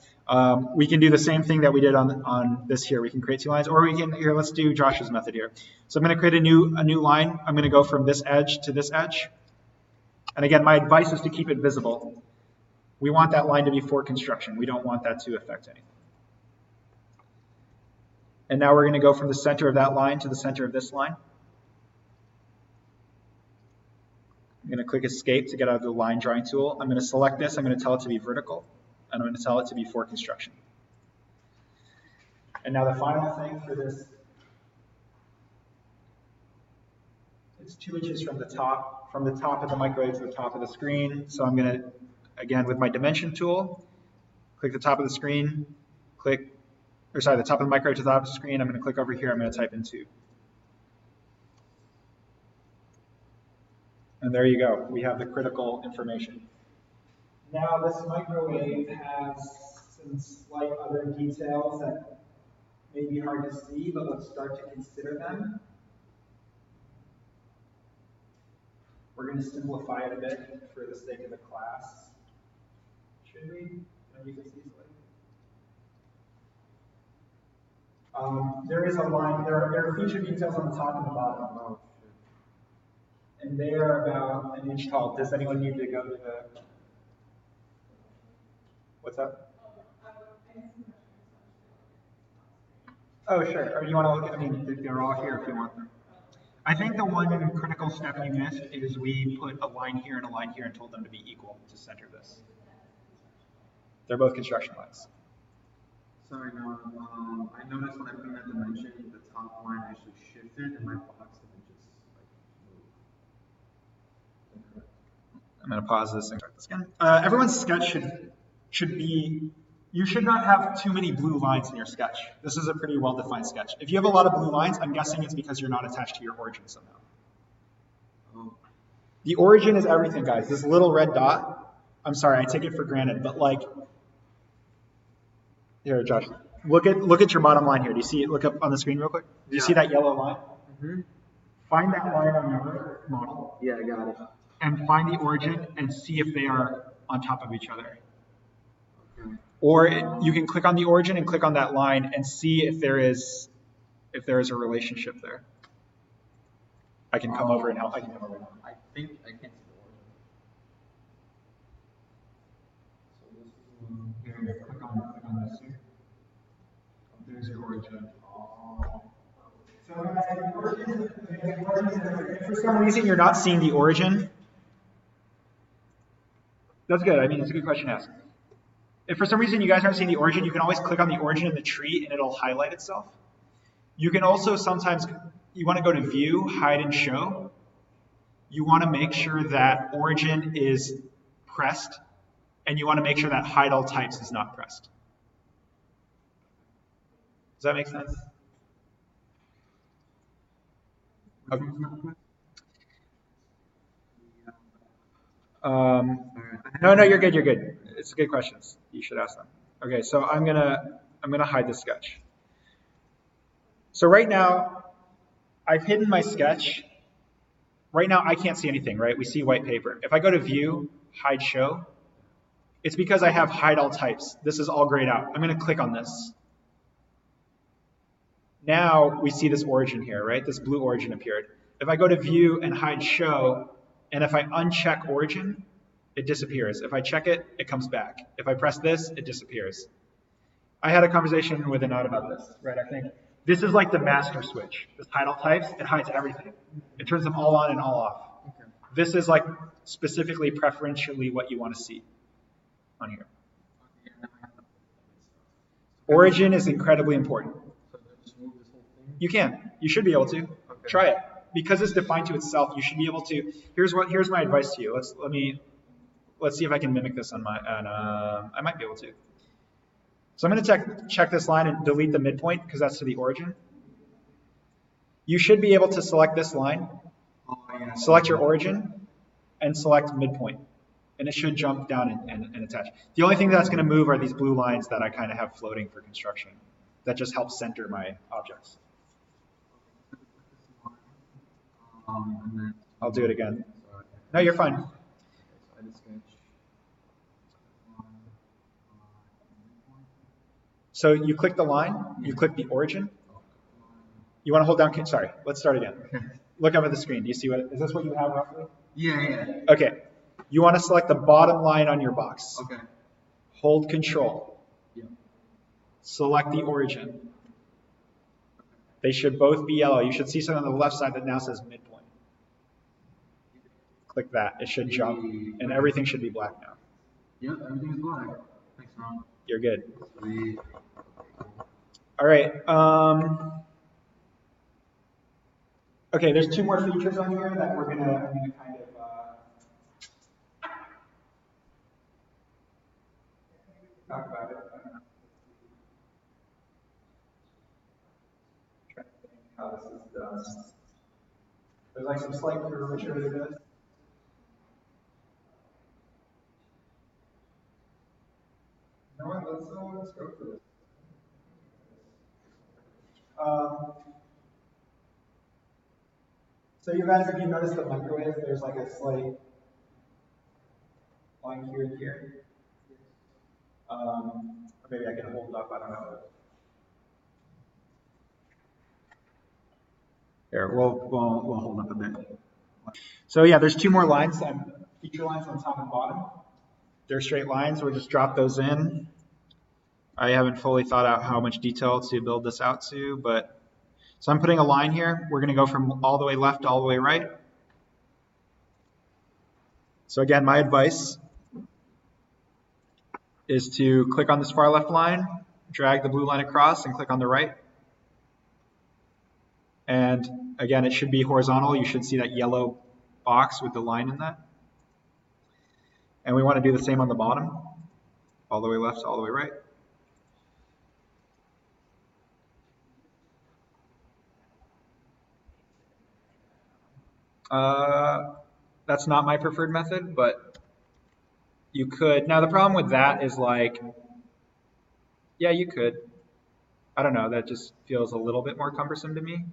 We can do the same thing that we did on this here. We can create 2 lines, or we can, here, let's do Josh's method here. So I'm going to create a new line. I'm going to go from this edge to this edge. And again, my advice is to keep it visible. We want that line to be for construction. We don't want that to affect anything. And now we're going to go from the center of that line to the center of this line. I'm going to click escape to get out of the line drawing tool. I'm going to select this. I'm going to tell it to be vertical, and I'm going to tell it to be for construction. And now the final thing for this, it's 2 inches from the top of the microwave to the top of the screen. So I'm going to, again, with my dimension tool, click the top of the screen, the top of the microwave to the top of the screen. I'm going to click over here. I'm going to type in 2. And there you go. We have the critical information. Now this microwave has some slight other details that may be hard to see, but let's start to consider them. We're going to simplify it a bit for the sake of the class. Should we? Can I use this easily? There is a line, there are feature details on the top and the bottom. Oh, and they are about an inch tall. Does anyone need to go to the... What's up? Oh, sure. Or you want to look at, I mean, they're all here if you want them. I think the one critical step you missed is we put a line here and a line here and told them to be equal to center this. They're both construction lines. Sorry, no. I noticed when I put in that dimension, the top line actually shifted and my box dimensions moved. I'm going to pause this and start this again. Everyone's sketch should be, you should not have too many blue lines in your sketch. This is a pretty well-defined sketch. If you have a lot of blue lines, I'm guessing it's because you're not attached to your origin somehow. Oh. The origin is everything, guys. This little red dot, I'm sorry, I take it for granted, but like, here, Josh, look at your bottom line here. Do you see it? Look up on the screen real quick. Do you see that yellow line? Mm-hmm. Find that line on your model. Yeah, I got it. And find the origin and see if they are on top of each other. Okay. Or you can click on the origin and click on that line and see if there is a relationship there. I can come over and help. I can come over and help. I think I can't see the origin. Here, click on this here. There's your origin. So if for some reason you're not seeing the origin, that's good. I mean, it's a good question to ask. If for some reason you guys aren't seeing the origin, you can always click on the origin in the tree and it'll highlight itself. You can also sometimes, you want to go to View, Hide and Show. You want to make sure that origin is pressed, and you want to make sure that Hide All Types is not pressed. Does that make sense? Okay. No, you're good. You're good. It's good questions. You should ask them. Okay, so I'm gonna hide the sketch. So right now, I've hidden my sketch. Right now, I can't see anything. Right? We see white paper. If I go to View, Hide Show, it's because I have Hide All Types. This is all grayed out. I'm gonna click on this. Now we see this origin here, right? This blue origin appeared. If I go to View and Hide Show, and if I uncheck origin, it disappears. If I check it, it comes back. If I press this, it disappears. I had a conversation with Anand about this, right? I think this is like the master switch. This Hide All Types, it hides everything. It turns them all on and all off. Okay. This is like specifically preferentially what you want to see on here. Origin is incredibly important. So just move this whole thing? You can. You should be able to. Okay. Try it. Because it's defined to itself, you should be able to. Here's my advice to you. Let's see if I can mimic this on my. I might be able to. So I'm going to check this line and delete the midpoint because that's to the origin. You should be able to select this line, select your origin, and select midpoint, and it should jump down and attach. The only thing that's going to move are these blue lines that I kind of have floating for construction. That just helps center my objects. And then I'll do it again. No, you're fine. so I just sketch. So you click the line, you click the origin. You want to hold down, sorry, let's start again. Look up at the screen. Do you see is this what you have roughly? Yeah. Okay. You want to select the bottom line on your box. Okay. Hold Control. Yeah. Select the origin. They should both be yellow. You should see something on the left side that now says midpoint. Click that. It should jump, and everything should be black now. Yep, everything's black. Thanks, Ron. You're good. Sweet. All right. Okay, there's two more features on here that I'm gonna kind of talk about it. Trying to think how this is done. There's like some slight curvature to this. You know what? Let's go for this. So you guys, if you notice the microwave, there's like a slight line here and here. Or maybe I can hold it up, I don't know. Here, we'll hold up a bit. So yeah, there's two more lines, feature lines on top and bottom. They're straight lines, we'll just drop those in. I haven't fully thought out how much detail to build this out to, but so I'm putting a line here. We're gonna go from all the way left to all the way right. So again, my advice is to click on this far left line, drag the blue line across, and click on the right. And again, it should be horizontal. You should see that yellow box with the line in that. And we want to do the same on the bottom, all the way left to all the way right. That's not my preferred method, but you could. Now the problem with that is like, yeah, you could. I don't know, that just feels a little bit more cumbersome to me.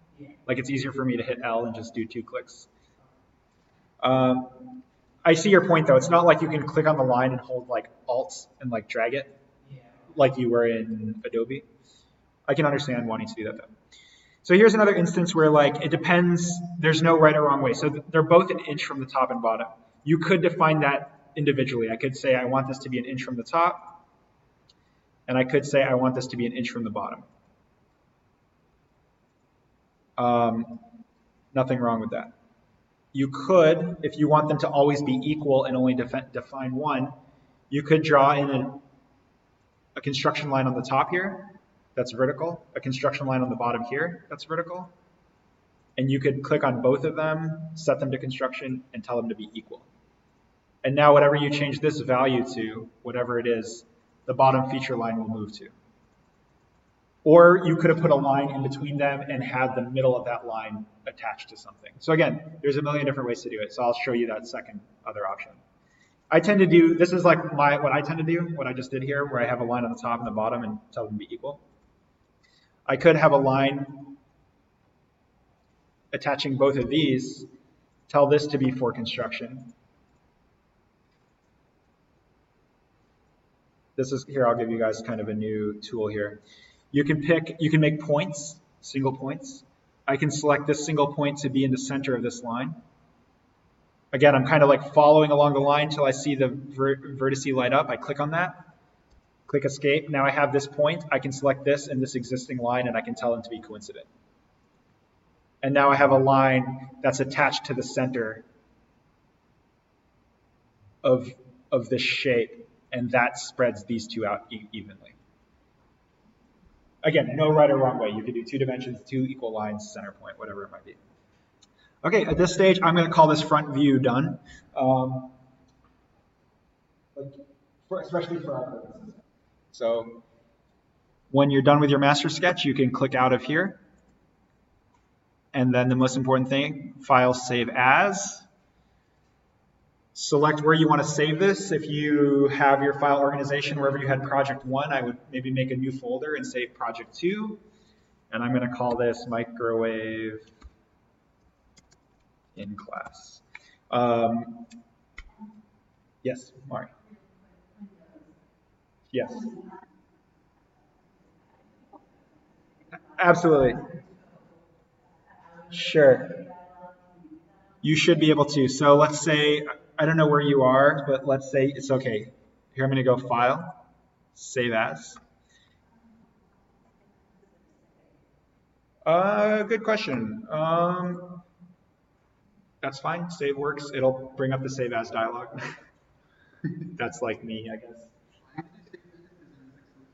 Like it's easier for me to hit L and just do 2 clicks. I see your point though. It's not like you can click on the line and hold like Alt and like drag it like you were in Adobe. I can understand wanting to do that though. So here's another instance where like it depends, there's no right or wrong way. So they're both an inch from the top and bottom. You could define that individually. I could say I want this to be an inch from the top, and I could say I want this to be an inch from the bottom. Nothing wrong with that. You could, if you want them to always be equal and only define one, you could draw in a construction line on the top here that's vertical, a construction line on the bottom here that's vertical, and you could click on both of them, set them to construction, and tell them to be equal. And now whatever you change this value to, whatever it is, the bottom feature line will move to. Or you could have put a line in between them and had the middle of that line attached to something. So again, there's a million different ways to do it. So I'll show you that second other option. I tend to do, this is like what I tend to do, what I just did here, where I have a line on the top and the bottom and tell them to be equal. I could have a line attaching both of these, tell this to be for construction. This is, here I'll give you guys kind of a new tool here. You can make points, single points. I can select this single point to be in the center of this line. Again, I'm kind of like following along the line until I see the vertice light up. I click on that, click escape. Now I have this point. I can select this and this existing line, and I can tell them to be coincident. And now I have a line that's attached to the center of this shape, and that spreads these two out evenly. Again, no right or wrong way. You could do 2 dimensions, 2 equal lines, center point, whatever it might be. Okay, at this stage, I'm going to call this front view done. Especially for our purposes. So when you're done with your master sketch, you can click out of here. And then the most important thing, File, Save As. Select where you want to save this. If you have your file organization wherever you had project 1, I would maybe make a new folder and save project 2. And I'm going to call this microwave in class. Yes, Mari. Yes. Absolutely. Sure. You should be able to. So let's say, I don't know where you are, but let's say it's okay. Here I'm going to go File, Save As. Good question. That's fine. Save works. It'll bring up the save as dialog. That's like me, I guess.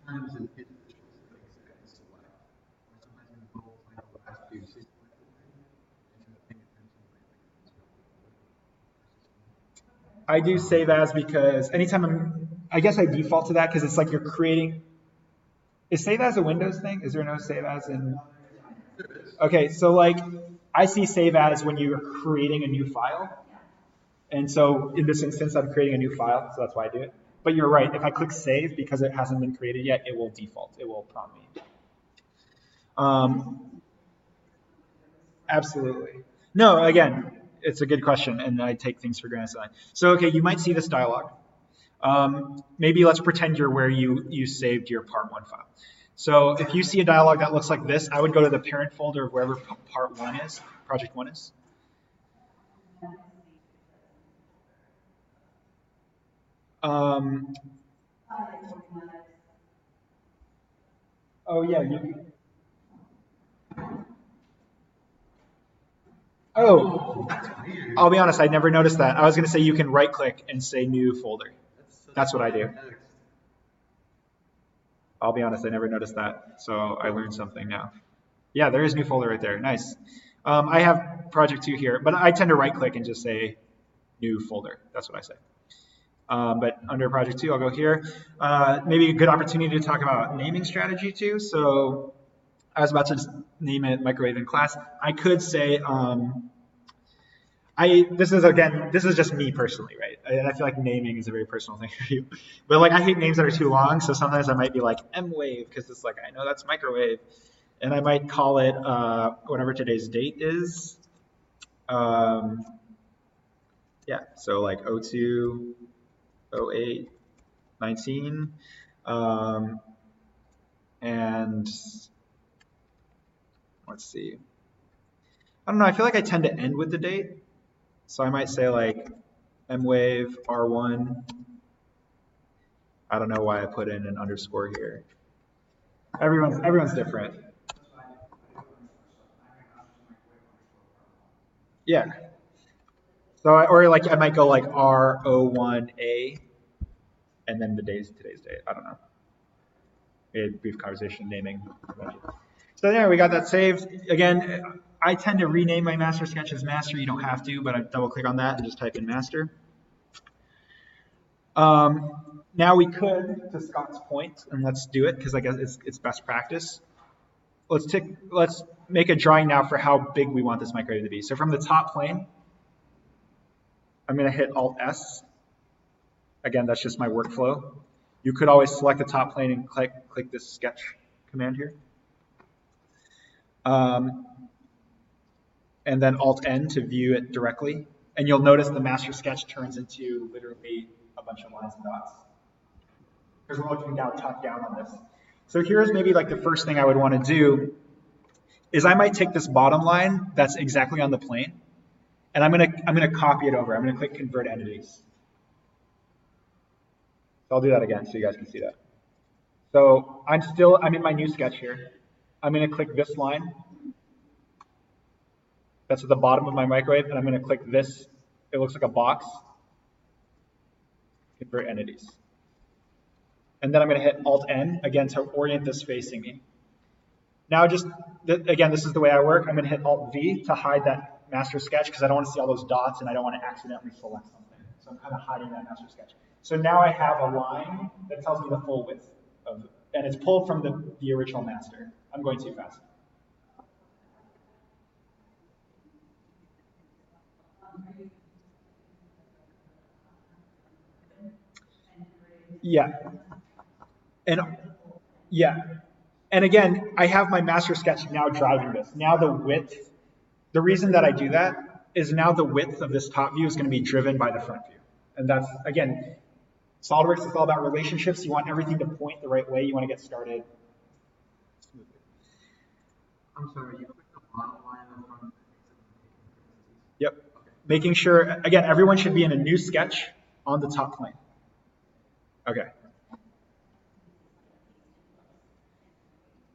I actually say this because sometimes in hidden visuals it makes it select. Or sometimes in bold title will ask you to select the thing, and you're paying attention like I do save as because anytime I guess I default to that because it's like you're creating. Is save as a Windows thing? Is there no save as in? Okay, so like I see save as when you're creating a new file. And so in this instance, I'm creating a new file, so that's why I do it. But you're right, if I click save, because it hasn't been created yet, it will default. It will prompt me. Absolutely. No, again, it's a good question, and I take things for granted. So, okay, you might see this dialog. Maybe let's pretend you're where you saved your part one file. So if you see a dialog that looks like this, I would go to the parent folder of wherever part one is, project one is. Oh yeah, oh, I'll be honest, I never noticed that. I was going to say you can right click and say new folder. That's what I do. I'll be honest, I never noticed that. So I learned something now. Yeah, there is new folder right there. Nice. I have project 2 here, but I tend to right click and just say new folder. That's what I say. But under project 2, I'll go here. Maybe a good opportunity to talk about naming strategy too. So I was about to name it microwave in class. I could say, this is just me personally, right? And I feel like naming is a very personal thing for you. But like I hate names that are too long, so sometimes I might be like M-Wave because it's like I know that's microwave, and I might call it whatever today's date is. Yeah, so like 02, 08, 19, and let's see. I don't know. I feel like I tend to end with the date. So I might say like M-Wave R1. I don't know why I put in an underscore here. Everyone's different. Yeah. So or like I might go like R01A and then today's date. I don't know. We had a brief conversation naming. So there we got that saved. Again, I tend to rename my master sketch as master. You don't have to, but I double click on that and just type in master. Now we could, to Scott's point, and let's do it because I guess it's best practice. Let's make a drawing now for how big we want this microwave to be. So from the top plane, I'm going to hit Alt S. Again, that's just my workflow. You could always select the top plane and click this sketch command here. And then Alt N to view it directly. And you'll notice the master sketch turns into literally a bunch of lines and dots. Because we're looking down, top down on this. So here's maybe like the first thing I would want to do is I might take this bottom line that's exactly on the plane, and I'm gonna copy it over. I'm gonna click convert entities. So I'll do that again so you guys can see that. So I'm in my new sketch here. I'm gonna click this line. That's at the bottom of my microwave, and I'm gonna click this. It looks like a box. Convert entities. And then I'm going to hit Alt-N, again, to orient this facing me. Now again, this is the way I work. I'm going to hit Alt-V to hide that master sketch because I don't want to see all those dots and I don't want to accidentally select something. So I'm kind of hiding that master sketch. So now I have a line that tells me the full width and it's pulled from the original master. I'm going too fast. Yeah. And again, I have my master sketch now driving this. Now the reason that I do that is now the width of this top view is going to be driven by the front view. And that's, again, SOLIDWORKS is all about relationships. You want everything to point the right way. You want to get started smoothly. I'm sorry, you clicked the bottom line in front. Yep. Okay. Making sure, again, everyone should be in a new sketch on the top plane. Okay.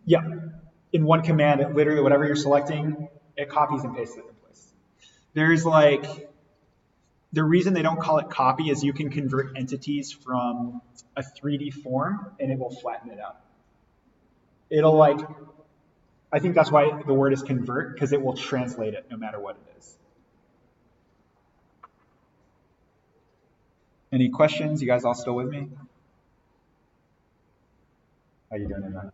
Yeah, in one command, it literally, whatever you're selecting, it copies and pastes it in place. There's like, the reason they don't call it copy is you can convert entities from a 3D form and it will flatten it out. It'll like, I think that's why the word is convert, because it will translate it no matter what it is. Any questions? You guys all still with me? How you doing tonight?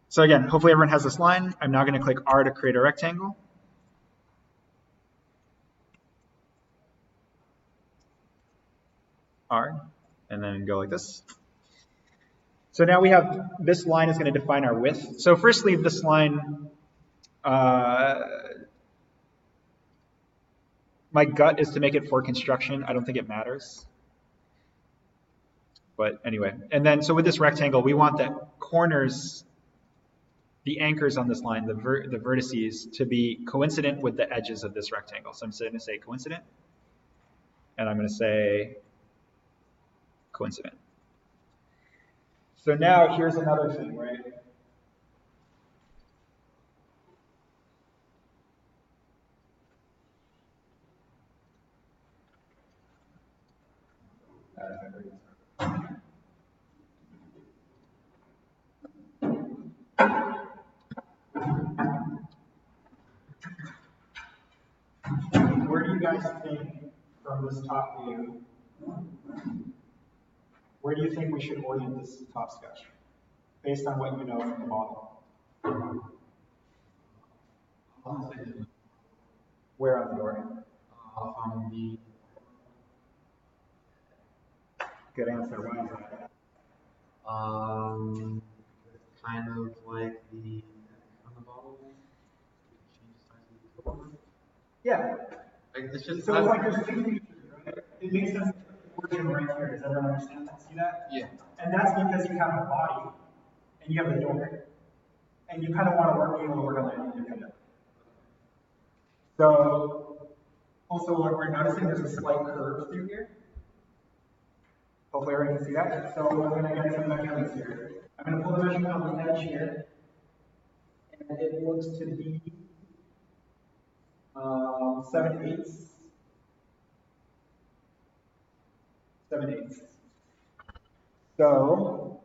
So again, hopefully everyone has this line. I'm now going to click R to create a rectangle. R, and then go like this. So now we have, this line is going to define our width. So firstly, this line, my gut is to make it for construction. I don't think it matters. But anyway, and then so with this rectangle, we want the corners, the anchors on this line, the vertices, to be coincident with the edges of this rectangle. So I'm going to say coincident, and I'm going to say coincident. So now here's another thing, right? Where do you guys think from this top view, where do you think we should orient this top sketch based on what you know from the model? Where on the drawing? On the Good answer. Why is that? kind of like the on the bottom. Yeah. Like it's just So it's like there's two features, right? It makes sense that the origin right here. Does everyone understand that? See that? yeah. And that's because you have a body and you have the door. And you kind of want to be able to work on that independently. So also what we're noticing, there's a slight curve through here. Hopefully everyone can see that. So we're going to get some measurements here. I'm going to pull the measurement on the edge here. And it looks to be 7/8. 7/8. So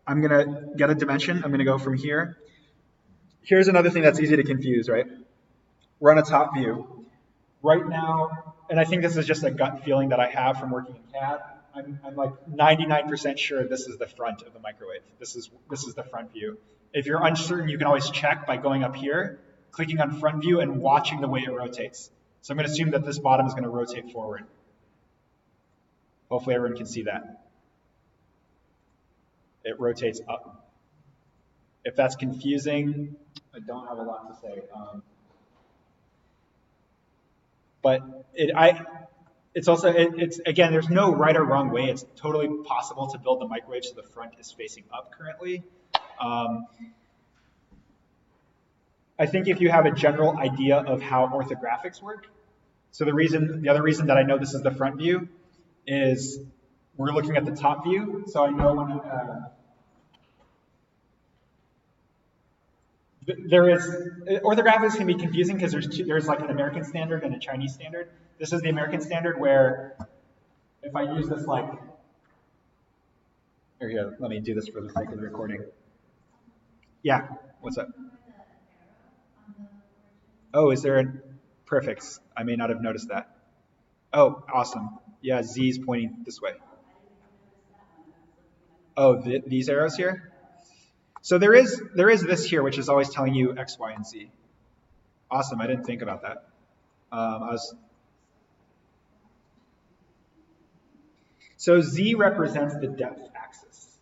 I'm going to get a dimension. I'm going to go from here. Here's another thing that's easy to confuse, right? We're on a top view. Right now, and I think this is just a gut feeling that I have from working in CAD, I'm like 99% sure this is the front of the microwave. This is the front view. If you're uncertain, you can always check by going up here, clicking on front view, and watching the way it rotates. So I'm going to assume that this bottom is going to rotate forward. Hopefully everyone can see that. It rotates up. If that's confusing, I don't have a lot to say. But it's also, again, there's no right or wrong way. It's totally possible to build the microwave so the front is facing up currently. I think if you have a general idea of how orthographics work, so the other reason that I know this is the front view is we're looking at the top view, so I know when orthographics can be confusing because there's like an American standard and a Chinese standard. This is the American standard where if I use this like, here, let me do this for the sake of the recording. Yeah, what's up? Oh, is there perfect? I may not have noticed that. Oh, awesome. Yeah, Z is pointing this way. Oh, these arrows here? So there is this here, which is always telling you X, Y, and Z. Awesome, I didn't think about that. So Z represents the depth axis.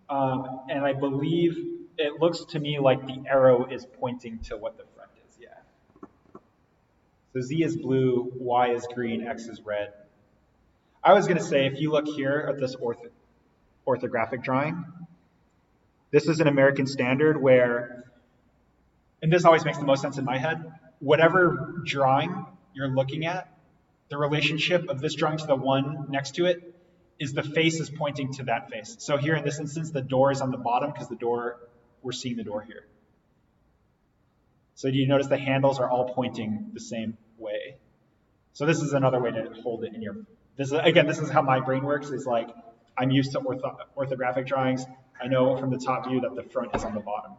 And I believe it looks to me like the arrow is pointing to what the front is, yeah. So Z is blue, Y is green, X is red. I was going to say, if you look here at this orthographic drawing, this is an American standard where, and this always makes the most sense in my head, whatever drawing you're looking at, the relationship of this drawing to the one next to it is the face is pointing to that face. So here in this instance, the door is on the bottom because the door, we're seeing the door here. So do you notice the handles are all pointing the same way? So this is another way to hold it in your, this is how my brain works. Is like, I'm used to orthographic drawings. I know from the top view that the front is on the bottom.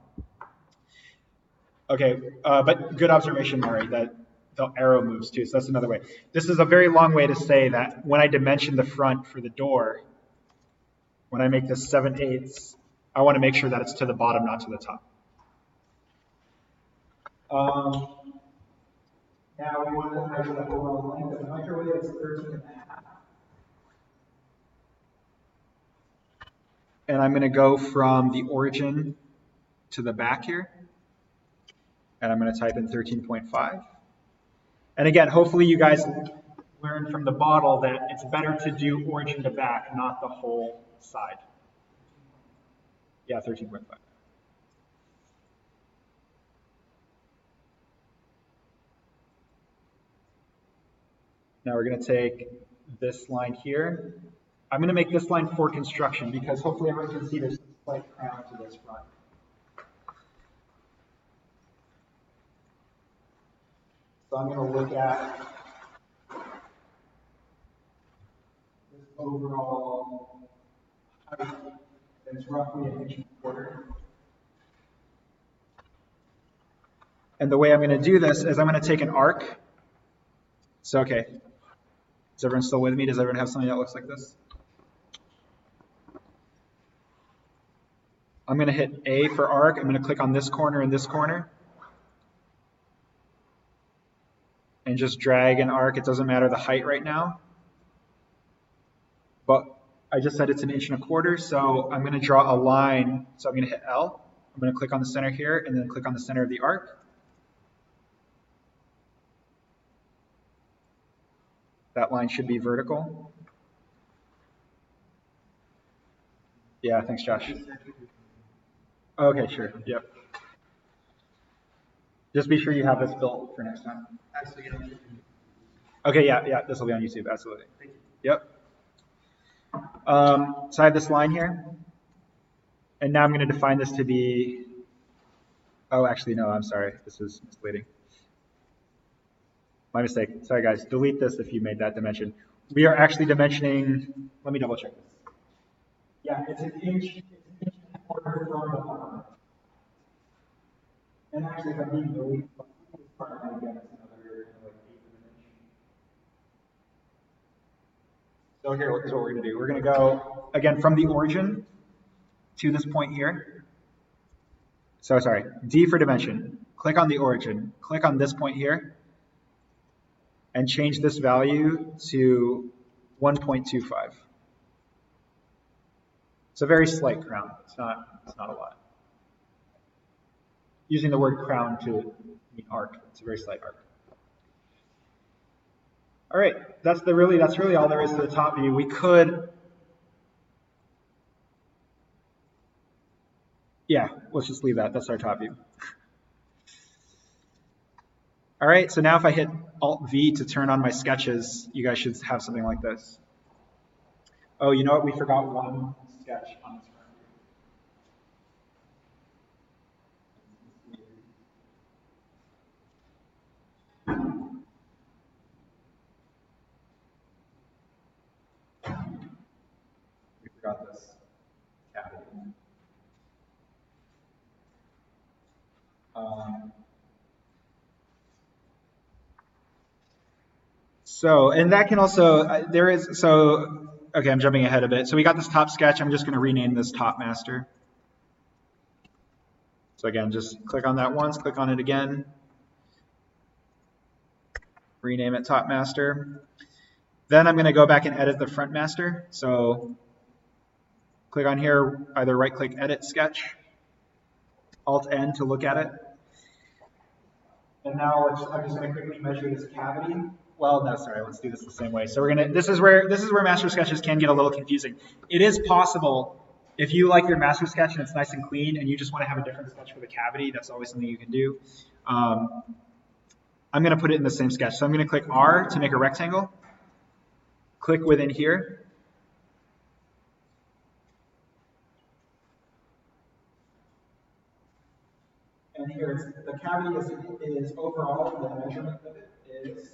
Okay, but good observation, Murray, that the arrow moves too, so that's another way. This is a very long way to say that when I dimension the front for the door, when I make this 7/8, I want to make sure that it's to the bottom, not to the top. Now we want to measure the overall length of the microwave. It's 13.5. And I'm going to go from the origin to the back here. And I'm going to type in 13.5. And again, hopefully you guys learned from the model that it's better to do origin to back, not the whole side. Yeah, 13.5. Now we're going to take this line here. I'm going to make this line for construction because hopefully everyone can see there's a slight crown to this front. So I'm going to look at this overall height. It's roughly 1.25 inches. And the way I'm going to do this is I'm going to take an arc. So, okay. Is everyone still with me? Does everyone have something that looks like this? I'm going to hit A for arc. I'm going to click on this corner and this corner. And just drag an arc. It doesn't matter the height right now. But I just said it's 1.25 inches, so I'm going to draw a line. So I'm going to hit L. I'm going to click on the center here and then click on the center of the arc. That line should be vertical. Yeah, thanks, Josh. Okay, sure. Yep. Just be sure you have this built for next time. Okay, yeah, this will be on YouTube, absolutely. Thank you. Yep. So I have this line here, and now I'm going to define this to be, oh, actually, no, I'm sorry. This is misleading. My mistake. Sorry, guys. Delete this if you made that dimension. We are actually dimensioning, let me double check this. Yeah, it's 1.25 inches from the bottom. And actually, if I need to delete this part, then again, it's another like 1/8 of an inch. So here is what we're going to do. We're going to go, again, from the origin to this point here. So sorry, D for dimension. Click on the origin. Click on this point here. And change this value to 1.25. It's a very slight crown. It's not a lot. Using the word crown to mean arc. It's a very slight arc. All right, that's really all there is to the top view. We could, yeah, let's just leave that. That's our top view. All right, so now if I hit Alt-V to turn on my sketches, you guys should have something like this. Oh, you know what? We forgot one sketch on this front view. We forgot this cavity. So, and that can also, okay, I'm jumping ahead a bit. So we got this top sketch. I'm just going to rename this top master. So again, just click on that once, click on it again. Rename it top master. Then I'm going to go back and edit the front master. So click on here, either right click, edit sketch, Alt-N to look at it. And now I'm just going to quickly measure this cavity. Well, no, sorry, let's do this the same way. So we're gonna, this is where master sketches can get a little confusing. It is possible, if you like your master sketch and it's nice and clean and you just want to have a different sketch for the cavity, that's always something you can do. I'm gonna put it in the same sketch. So I'm gonna click R to make a rectangle. click within here. And here, the cavity is overall, the measurement of it is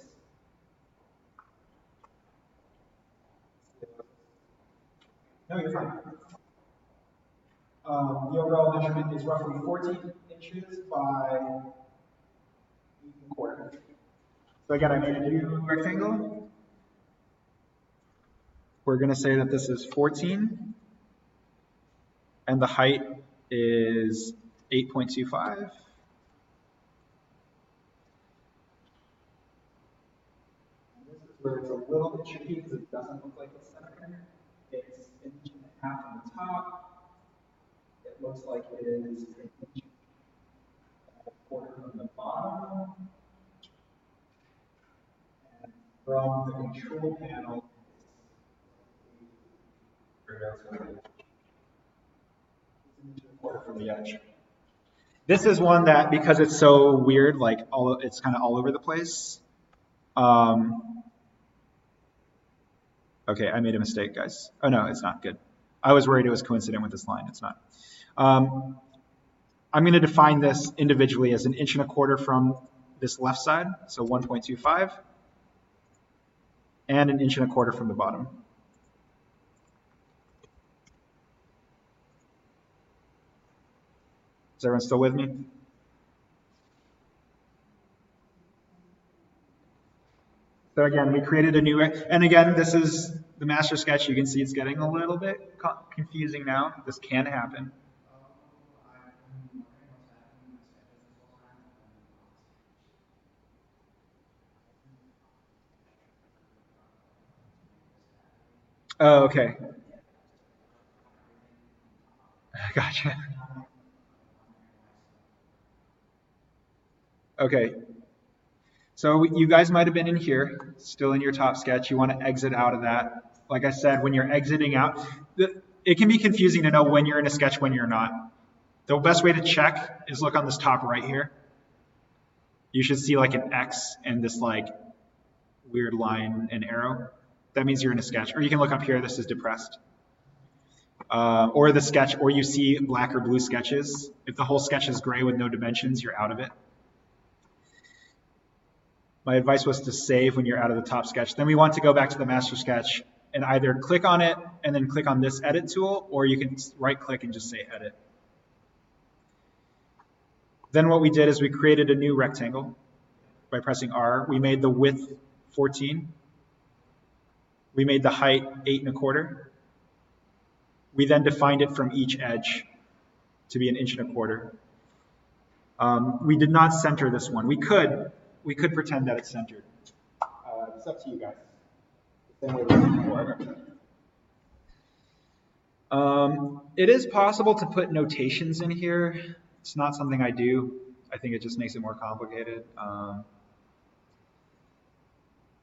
no, you're fine. The overall measurement is roughly 14 inches by 8.25. So again, I made a new rectangle. We're going to say that this is 14, and the height is 8.25. Where it's a little bit tricky because it doesn't look like it's center. It's an inch and a half on the top. It looks like it is an inch and a quarter from the bottom. And from the control panel, it's an inch and a quarter from the edge. This is one that, because it's so weird, like it's kind of all over the place. Okay, I made a mistake, guys. Oh no, it's not good. I was worried it was coincident with this line. It's not. I'm going to define this individually as an inch and a quarter from this left side, so 1.25, and an inch and a quarter from the bottom. Is everyone still with me? So again, we created a new, and again, this is the master sketch. You can see it's getting a little bit confusing now. This can happen. Oh, okay. Gotcha. Okay. So you guys might have been in here, still in your top sketch. You want to exit out of that. Like I said, when you're exiting out, it can be confusing to know when you're in a sketch, when you're not. The best way to check is look on this top right here. You should see like an X and this like weird line and arrow. That means you're in a sketch. Or you can look up here, this is depressed. Or the sketch, or you see black or blue sketches. If the whole sketch is gray with no dimensions, you're out of it. My advice was to save when you're out of the top sketch. Then we want to go back to the master sketch and either click on it and then click on this edit tool, or you can right click and just say edit. Then what we did is we created a new rectangle by pressing R. We made the width 14. We made the height 8.25. We then defined it from each edge to be an inch and a quarter. We did not center this one. We could pretend that it's centered. It's up to you guys. The same way we did before. It is possible to put notations in here. It's not something I do. I think it just makes it more complicated.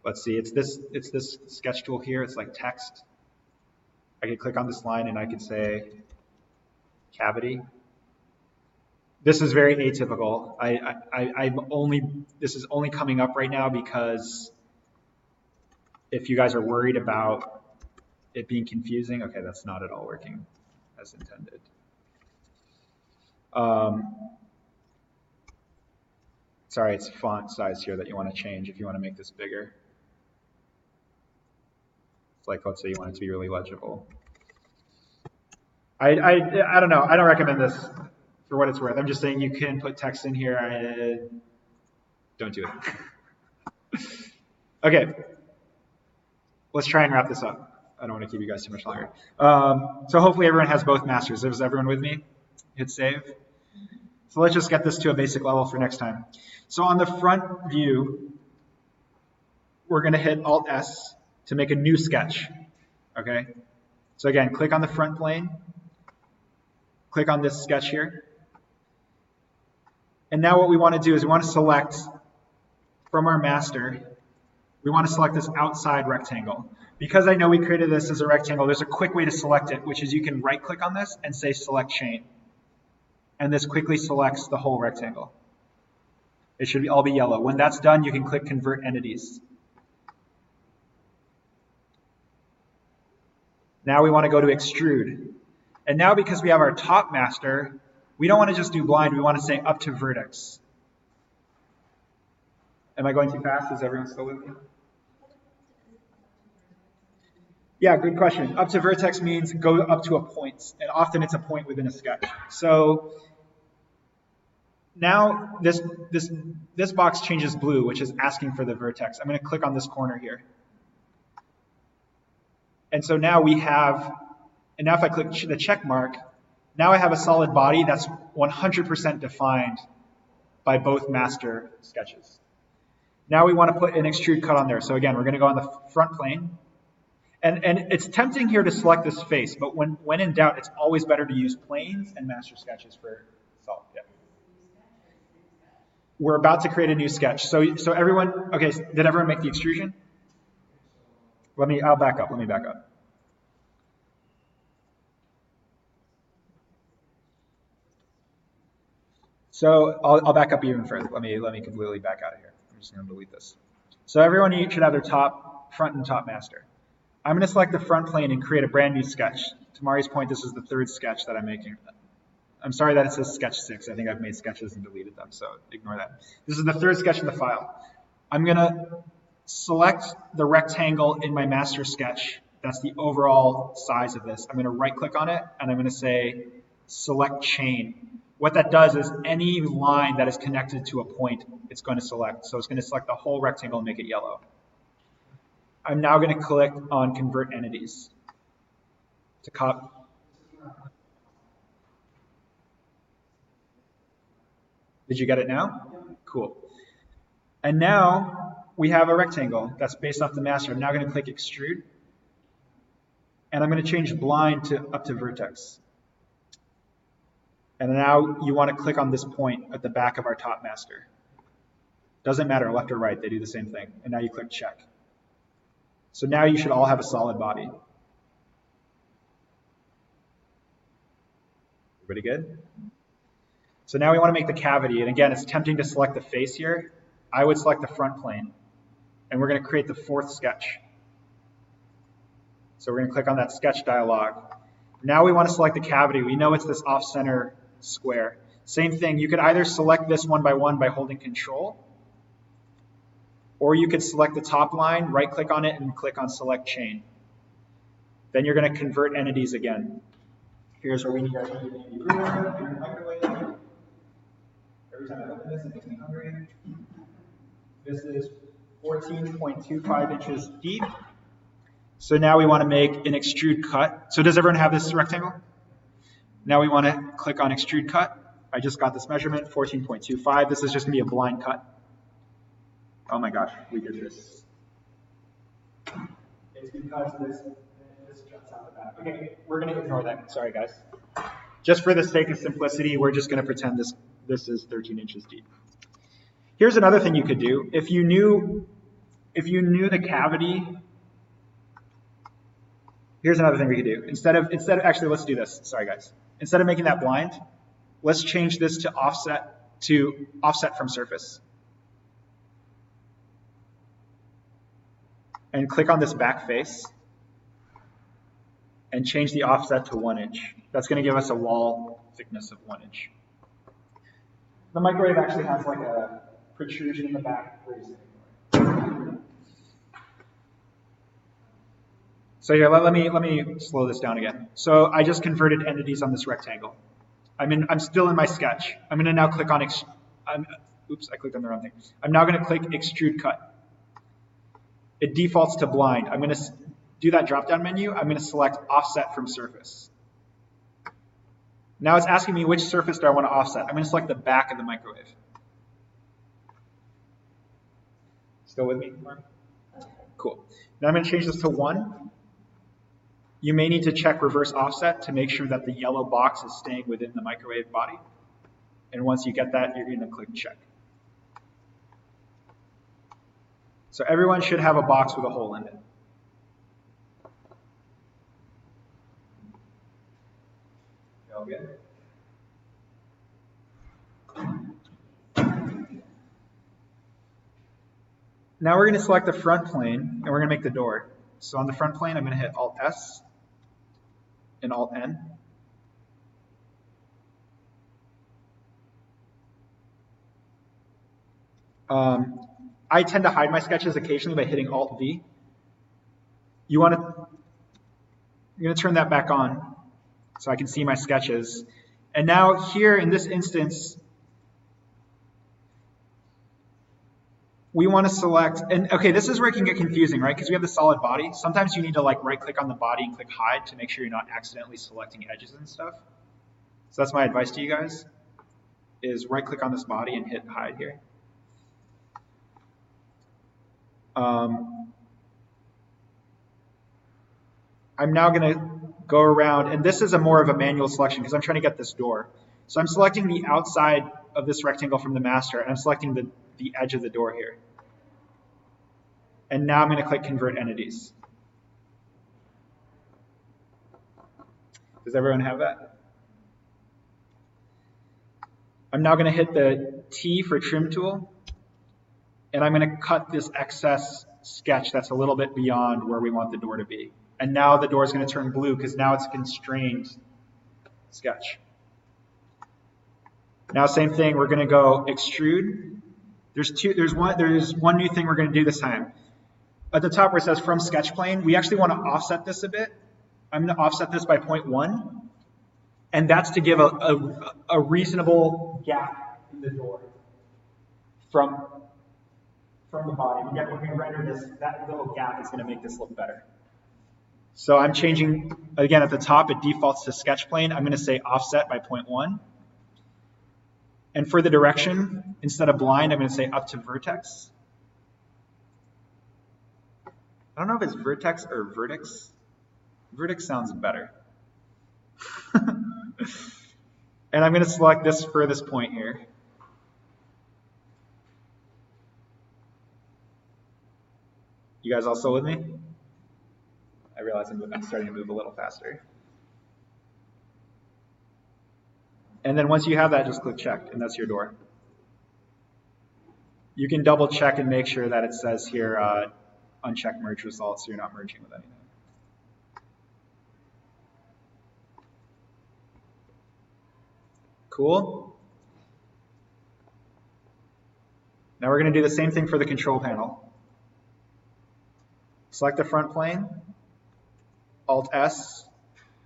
Let's see. It's this sketch tool here. It's like text. I could click on this line and I could say cavity. This is very atypical. This is only coming up right now because if you guys are worried about it being confusing, okay, that's not at all working as intended. Sorry, it's font size here that you want to change if you want to make this bigger. It's like, let's say you want it to be really legible. I don't know. I don't recommend this. For what it's worth, I'm just saying you can put text in here. Don't do it. Okay, let's try and wrap this up. I don't want to keep you guys too much longer. So hopefully everyone has both masters. Is everyone with me? Hit save. So let's just get this to a basic level for next time. So on the front view, we're going to hit Alt-S to make a new sketch. Okay. So again, click on the front plane. Click on this sketch here. And now what we want to do is we want to select from our master, we want to select this outside rectangle. Because I know we created this as a rectangle, there's a quick way to select it, which is you can right click on this and say select chain. And this quickly selects the whole rectangle. It should all be yellow. When that's done, you can click convert entities. Now we want to go to extrude. And now because we have our top master, we don't want to just do blind, we want to say up to vertex. Am I going too fast? Is everyone still with me? Yeah, good question. Up to vertex means go up to a point, and often it's a point within a sketch. So now this box changes blue, which is asking for the vertex. I'm going to click on this corner here. And so now we have, and now if I click the check mark, now I have a solid body that's 100% defined by both master sketches. Now we want to put an extrude cut on there. So again, we're going to go on the front plane. And it's tempting here to select this face, but when in doubt, it's always better to use planes and master sketches for solid. Yeah. We're about to create a new sketch. So everyone, okay, did everyone make the extrusion? I'll back up. Let me back up. So I'll back up even further. Let me completely back out of here. I'm just going to delete this. So everyone should have their front and top master. I'm going to select the front plane and create a brand new sketch. To Mari's point, this is the third sketch that I'm making. I'm sorry that it says sketch 6. I think I've made sketches and deleted them, so ignore that. This is the third sketch in the file. I'm going to select the rectangle in my master sketch. That's the overall size of this. I'm going to right click on it and I'm going to say select chain. What that does is any line that is connected to a point, it's going to select. So it's going to select the whole rectangle and make it yellow. I'm now going to click on convert entities to copy. Did you get it now? Cool. And now we have a rectangle that's based off the master. I'm now going to click extrude. And I'm going to change blind to up to vertex. And now you want to click on this point at the back of our top master. Doesn't matter, left or right, they do the same thing. And now you click check. So now you should all have a solid body. Everybody good? So now we want to make the cavity. And again, it's tempting to select the face here. I would select the front plane. And we're going to create the fourth sketch. So we're going to click on that sketch dialog. Now we want to select the cavity. We know it's this off-center square. Same thing, you could either select this one by holding Control, or you could select the top line, right-click on it, and click on Select Chain. Then you're going to convert entities again. Here's where we need our microwave. Every time I open this, it makes me hungry. This is 14.25 inches deep. So now we want to make an extrude cut. So does everyone have this rectangle? Now we want to click on extrude cut. I just got this measurement, 14.25. This is just going to be a blind cut. Oh my gosh, we did this. It's because this juts out the back. Okay, we're going to ignore that. Sorry, guys. Just for the sake of simplicity, we're just going to pretend this is 13 inches deep. Here's another thing you could do. If you knew the cavity, here's another thing we could do. Instead of actually, let's do this. Sorry, guys. Instead of making that blind, let's change this to offset from surface. And click on this back face and change the offset to 1 inch. That's going to give us a wall thickness of 1 inch. The microwave actually has like a protrusion in the back. So here, let me slow this down again. So I just converted entities on this rectangle. I'm still in my sketch. I'm going to now click on oops, I clicked on the wrong thing. I'm now going to click extrude cut. It defaults to blind. I'm going to do that drop-down menu. I'm going to select offset from surface. Now it's asking me which surface do I want to offset. I'm going to select the back of the microwave. Still with me, Mark? Cool. Now I'm going to change this to 1. You may need to check reverse offset to make sure that the yellow box is staying within the microwave body. And once you get that, you're going to click check. So everyone should have a box with a hole in it. All good? Now we're going to select the front plane and we're going to make the door. So on the front plane, I'm going to hit Alt-S and Alt-N. I tend to hide my sketches occasionally by hitting Alt-V. You're going to turn that back on so I can see my sketches. And now here in this instance, we want to select, and okay, this is where it can get confusing, right? Because we have the solid body. Sometimes you need to like right click on the body and click hide to make sure you're not accidentally selecting edges and stuff. So that's my advice to you guys, is right click on this body and hit hide here. I'm now going to go around, and this is a more of a manual selection because I'm trying to get this door. So I'm selecting the outside of this rectangle from the master, and I'm selecting the edge of the door here. And now I'm going to click Convert Entities. Does everyone have that? I'm now going to hit the T for Trim Tool, and I'm going to cut this excess sketch that's a little bit beyond where we want the door to be. And now the door is going to turn blue because now it's a constrained sketch. Now same thing, we're going to go Extrude. There's one new thing we're going to do this time. At the top where it says From Sketch Plane, we actually want to offset this a bit. I'm going to offset this by 0.1, and that's to give a reasonable gap in the door from the body. When we render this, that little gap is going to make this look better. So I'm changing, again, at the top, it defaults to sketch plane. I'm going to say offset by 0.1. And for the direction, instead of blind, I'm going to say up to vertex. I don't know if it's vertex or vertex. Vertex sounds better. And I'm going to select this furthest point here. You guys all still with me? I realize I'm starting to move a little faster. And then once you have that, just click check, and that's your door. You can double check and make sure that it says here, uncheck merge results, so you're not merging with anything. Cool. Now we're going to do the same thing for the control panel. Select the front plane, Alt-S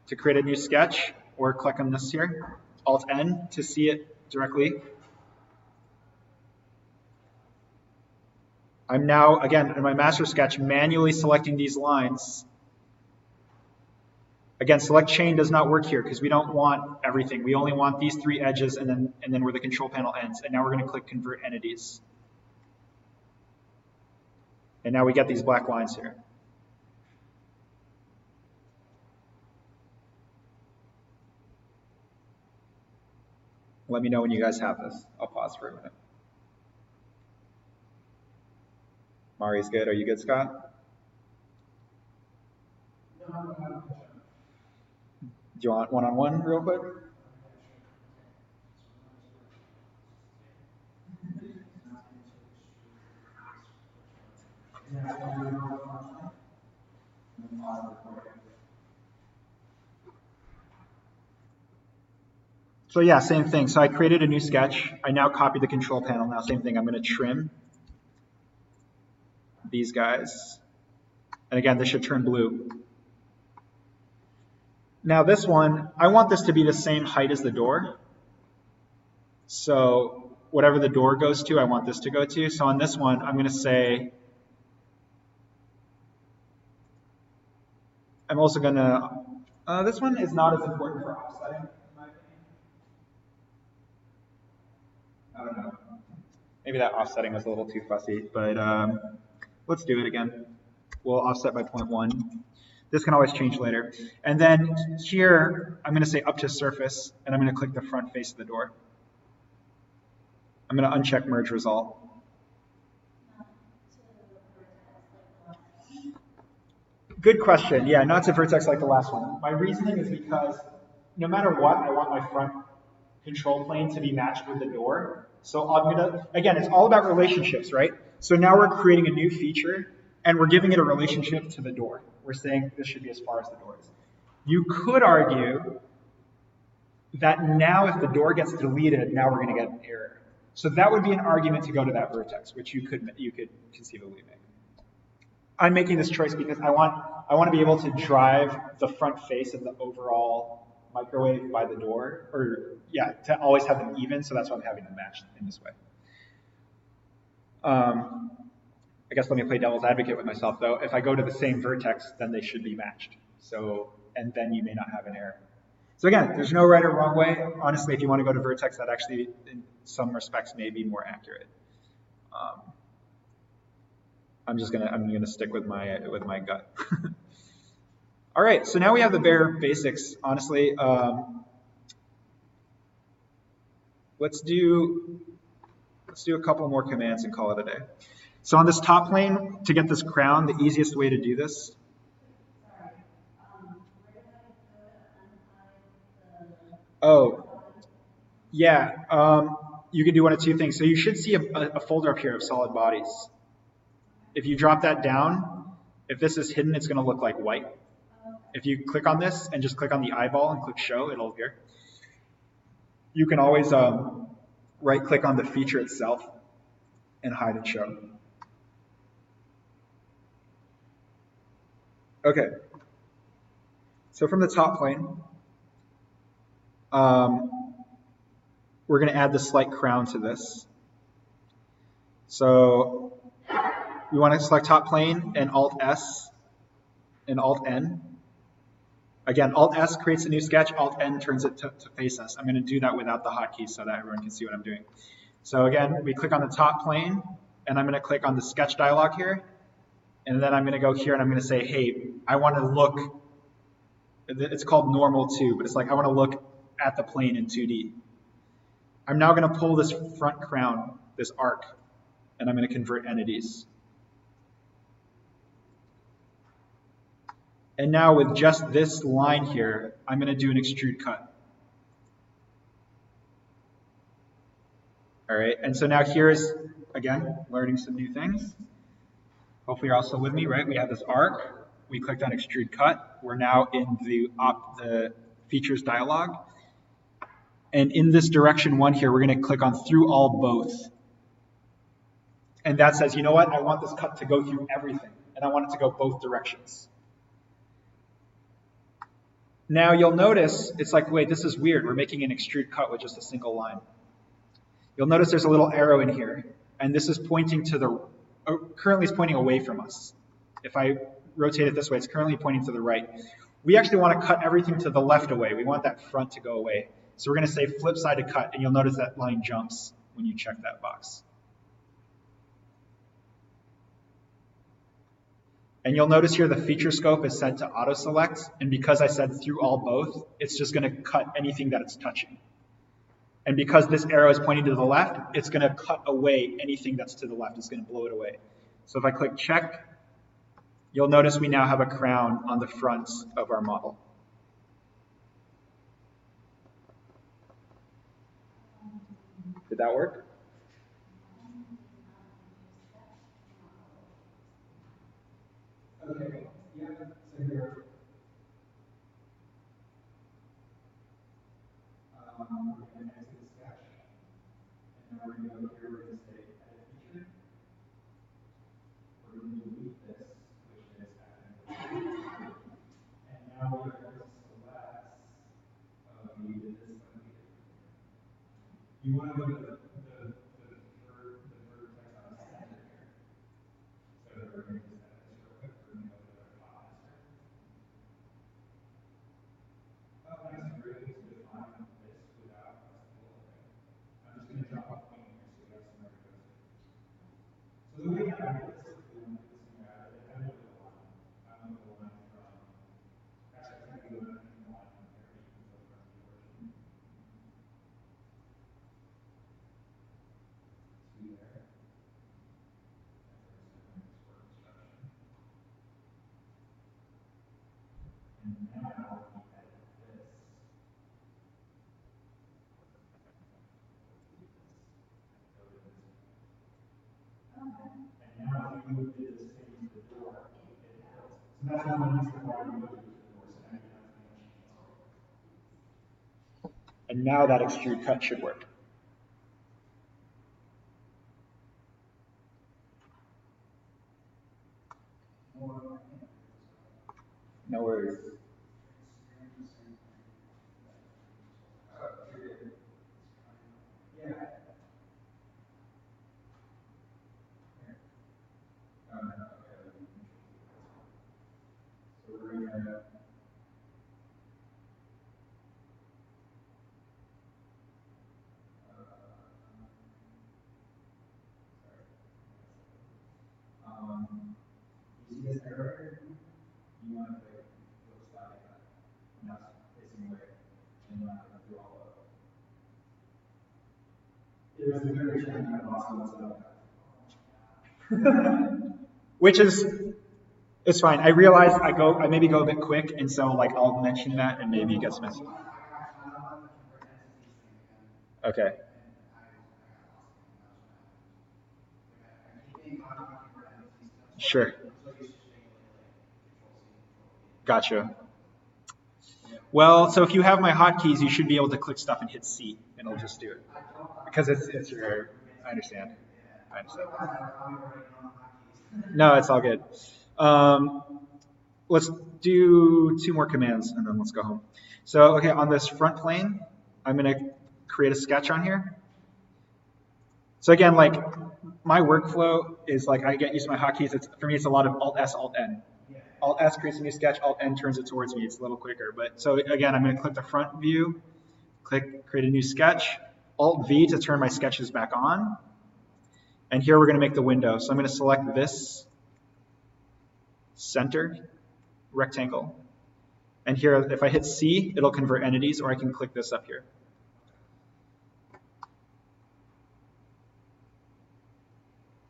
to create a new sketch, or click on this here, Alt-N to see it directly. I'm now, again, in my master sketch, manually selecting these lines. Again, select chain does not work here because we don't want everything. We only want these three edges and then where the control panel ends. And now we're going to click Convert Entities. And now we get these black lines here. Let me know when you guys have this. I'll pause for a minute. Mari's good. Are you good, Scott? Do you want one-on-one real quick? So yeah, same thing. So I created a new sketch. I now copy the control panel. Now same thing. I'm going to trim these guys. And again, this should turn blue. Now this one, I want this to be the same height as the door. So whatever the door goes to, I want this to go to. So on this one, I'm going to say, I'm also going to, this one is not as important for offsetting, in my opinion. I don't know. Maybe that offsetting was a little too fussy, but let's do it again. We'll offset by 0.1. This can always change later. And then here, I'm going to say up to surface, and I'm going to click the front face of the door. I'm going to uncheck merge result. Good question. Yeah, not to vertex like the last one. My reasoning is because no matter what, I want my front control plane to be matched with the door. So I'm going to, again, it's all about relationships, right? So now we're creating a new feature, and we're giving it a relationship to the door. We're saying this should be as far as the door is. You could argue that now if the door gets deleted, now we're going to get an error. So that would be an argument to go to that vertex, which you could conceivably make. I'm making this choice because I want to be able to drive the front face of the overall microwave by the door, or yeah, to always have them even. So that's why I'm having them matched in this way. I guess let me play devil's advocate with myself though. If I go to the same vertex, then they should be matched. So, and then you may not have an error. So again, there's no right or wrong way. Honestly, if you want to go to vertex, that actually, in some respects, may be more accurate. I'm gonna stick with my gut. All right, so now we have the bare basics. Honestly, let's do a couple more commands and call it a day. So on this top plane, to get this crown, the easiest way to do this. Oh, yeah. You can do one of two things. So you should see a folder up here of solid bodies. If you drop that down, if this is hidden, it's going to look like white. If you click on this and just click on the eyeball and click show, it'll appear. You can always right click on the feature itself and hide and show. Okay. So from the top plane, we're going to add the slight crown to this. So we want to select top plane and Alt S and Alt N. Again, Alt S creates a new sketch, Alt N turns it to face us. I'm going to do that without the hotkeys so that everyone can see what I'm doing. So again, we click on the top plane, and I'm going to click on the sketch dialog here. And then I'm going to go here and I'm going to say, hey, I want to look, it's called normal 2, but it's like I want to look at the plane in 2D. I'm now going to pull this front crown, this arc, and I'm going to convert entities. And now with just this line here, I'm going to do an extrude cut. All right, and so now here's, again, learning some new things. Hopefully you're also with me, right? We have this arc. We clicked on extrude cut. We're now in the features dialog. And in this direction 1 here, we're going to click on through all both. And that says, you know what? I want this cut to go through everything. And I want it to go both directions. Now you'll notice, it's like, wait, this is weird. We're making an extrude cut with just a single line. You'll notice there's a little arrow in here. And this is pointing to the, currently it's pointing away from us. If I rotate it this way, it's currently pointing to the right. We actually want to cut everything to the left away. We want that front to go away. So we're going to say flip side to cut, and you'll notice that line jumps when you check that box. And you'll notice here the feature scope is set to auto select, and because I said through all both, it's just going to cut anything that it's touching. And because this arrow is pointing to the left, it's going to cut away anything that's to the left. It's going to blow it away. So if I click check, you'll notice we now have a crown on the front of our model. Did that work? Okay, yeah, so here. We're going to exit the sketch, and then we're going to go here, we're going to say edit feature. We're going to delete this, which is add. And now we're going to select, we did this, but we did it. You want to go to the vertex on the center here. So we're going to just edit this real quick. We're going to go to the top master. Oh, nice. We're able to define this without us below. I'm just going to drop a point here so we have somewhere to go to. So the way I do this, if we want to do this in I do it with a line. I want to go line from, actually I can go line from line from here, but you can go from the origin to there. And now we edit this. And now if you did this thing to the door, it built. So that's one of the reasons why we moved it to the door. So now you have to And now that extrude cut should work. No worries. Yeah. So we're gonna. You see this error? You want to go slide that, and that's facing away, and you want to do all of it. It was a good return that also which is, it's fine. I realize I maybe go a bit quick, and so like I'll mention that, and maybe it gets missed. Okay. Sure. Gotcha. Well, so if you have my hotkeys, you should be able to click stuff and hit C, and it'll just do it. Because it's your, I understand. I understand. No, it's all good. Let's do 2 more commands, and then let's go home. So, okay, on this front plane, I'm going to create a sketch on here. So again, like my workflow is like I get used to my hotkeys. For me, it's a lot of Alt-S, Alt-N. Alt-S creates a new sketch, Alt-N turns it towards me. It's a little quicker. But so again, I'm going to click the front view, click create a new sketch, Alt-V to turn my sketches back on. And here we're going to make the window. So I'm going to select this center rectangle. And here, if I hit C, it'll convert entities, or I can click this up here.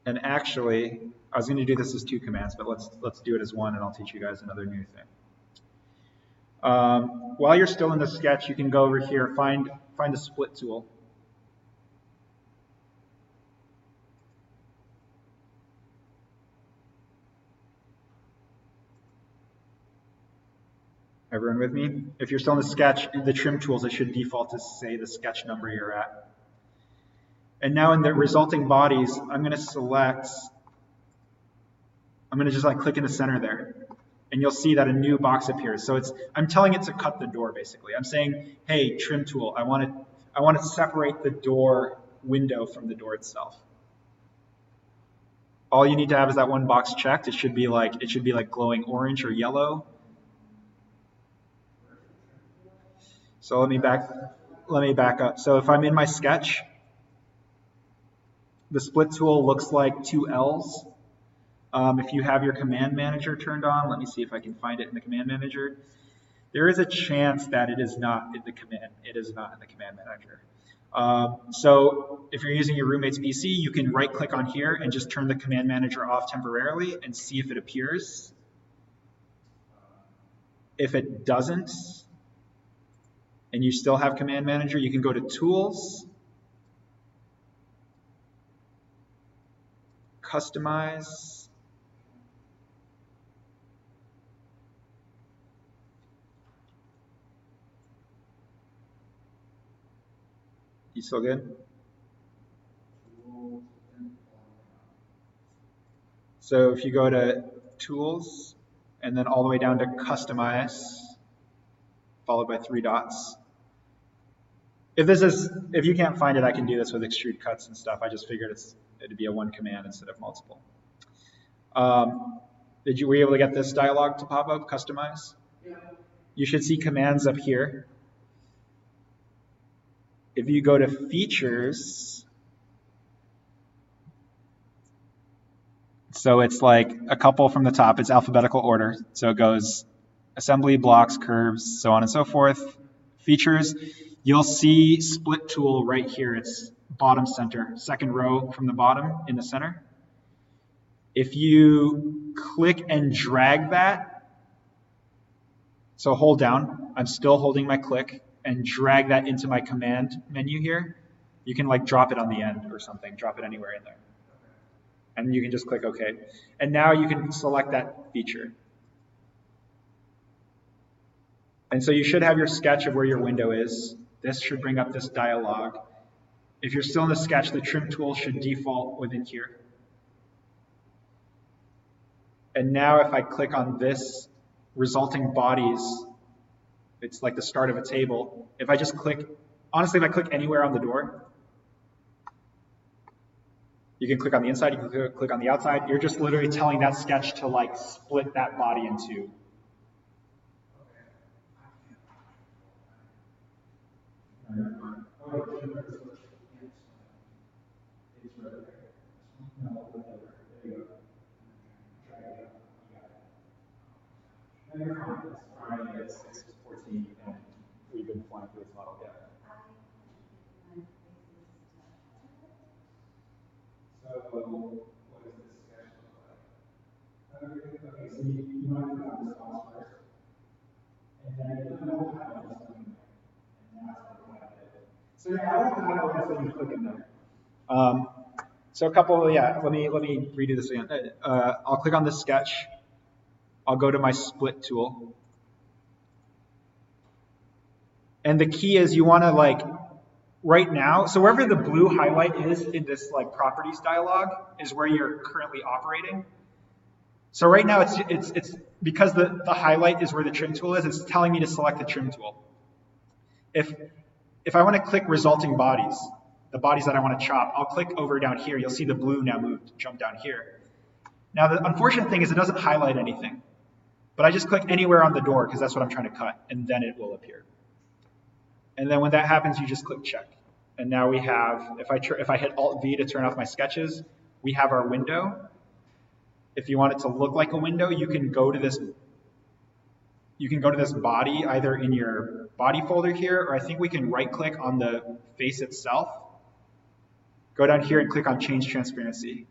And actually, I was going to do this as 2 commands, but let's do it as 1, and I'll teach you guys another new thing. While you're still in the sketch, you can go over here, find the split tool. Everyone with me? If you're still in the sketch, the trim tools, it should default to say the sketch number you're at. And now in the resulting bodies, I'm going to just like click in the center there. And you'll see that a new box appears. So I'm telling it to cut the door basically. I'm saying, hey, trim tool, I want to separate the door window from the door itself. All you need to have is that one box checked. It should be like glowing orange or yellow. So let me back up. So if I'm in my sketch, the split tool looks like 2 L's. If you have your command manager turned on, let me see if I can find it in the command manager. There is a chance that it is not in the command. It is not in the command manager. So if you're using your roommate's PC, you can right click on here and just turn the command manager off temporarily and see if it appears. If it doesn't, and you still have command manager, you can go to tools, customize, you still good? So if you go to tools and then all the way down to customize, followed by 3 dots. If you can't find it, I can do this with extrude cuts and stuff. I just figured it'd be a 1 command instead of multiple. Were you able to get this dialog to pop up, customize? Yeah. You should see commands up here. If you go to features, so it's like a couple from the top, it's alphabetical order. So it goes assembly, blocks, curves, so on and so forth. Features, you'll see split tool right here. It's bottom center, 2nd row from the bottom in the center. If you click and drag that, so hold down, I'm still holding my click, and drag that into my command menu here, you can like drop it on the end or something, drop it anywhere in there. And you can just click OK. And now you can select that feature. And so you should have your sketch of where your window is. This should bring up this dialog. If you're still in the sketch, the trim tool should default within here. And now if I click on this resulting bodies, it's like the start of a table. If I just click, honestly, if I click anywhere on the door, you can click on the inside, you can click on the outside. You're just literally telling that sketch to like split that body in two. It's 6:14 and we've been flying through this model yet. So what does this sketch look like? Okay, so you want to click on this box first, and then you don't have this in there, and that's what it. So yeah, I don't know how you click in there. So a couple, yeah. Let me redo this again. I'll click on this sketch. I'll go to my split tool. And the key is you want to like, right now, so wherever the blue highlight is in this like properties dialog is where you're currently operating. So right now it's because the highlight is where the trim tool is, it's telling me to select the trim tool. If I want to click resulting bodies, the bodies that I want to chop, I'll click over down here. You'll see the blue now moved, jump down here. Now the unfortunate thing is it doesn't highlight anything, but I just click anywhere on the door because that's what I'm trying to cut, and then it will appear. And then when that happens, you just click check. And now we have, if I hit Alt-V to turn off my sketches, we have our window. If you want it to look like a window, you can go to this body either in your body folder here, or I think we can right click on the face itself. Go down here and click on change transparency.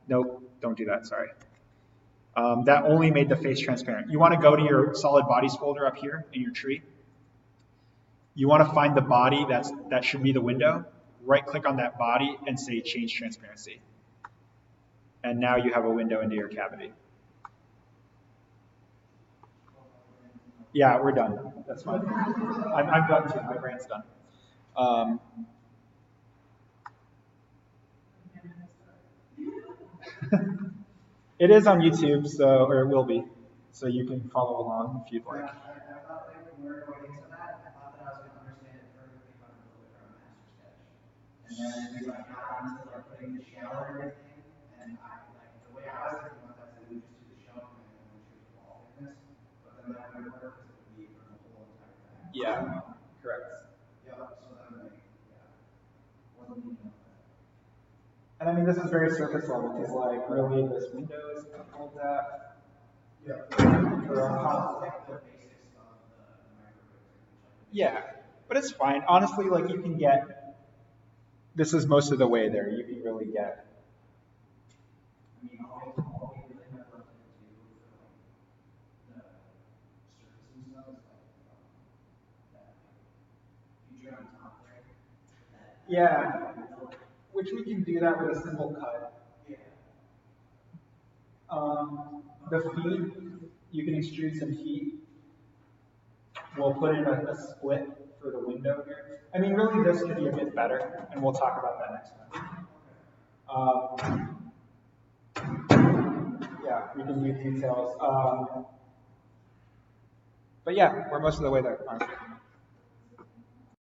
Nope, don't do that, sorry. That only made the face transparent. You want to go to your solid bodies folder up here in your tree. You want to find the body that should be the window. Right click on that body and say change transparency. And now you have a window into your cavity. Yeah, we're done. That's fine. I'm done too. My brain's done. It is on YouTube, or it will be, so you can follow along if you'd like. I thought like when we were going into that, I thought that I was going to understand it perfectly if I build it from a master sketch. And then we like got into like putting the shell and everything, and the way I was thinking about that is we would just do the shell command and then choose the wall thickness, but then that wouldn't work because it would be from the whole entire thing. Yeah, correct. Yeah, so that would make, wasn't even know that. And I mean, this is very surface level because, like, really, this window is going to hold that. Yeah. Yeah, but it's fine. Honestly, like, you can get, this is most of the way there. You can really get. I mean, all we really have left to do for like the surface and stuff is like that feature on top there. Yeah, which we can do that with a simple cut. Yeah. The feet, you can extrude some feet. We'll put in a split for the window here. I mean, really, this could be a bit better, and we'll talk about that next time. Yeah, we can use details. But yeah, we're most of the way there, honestly.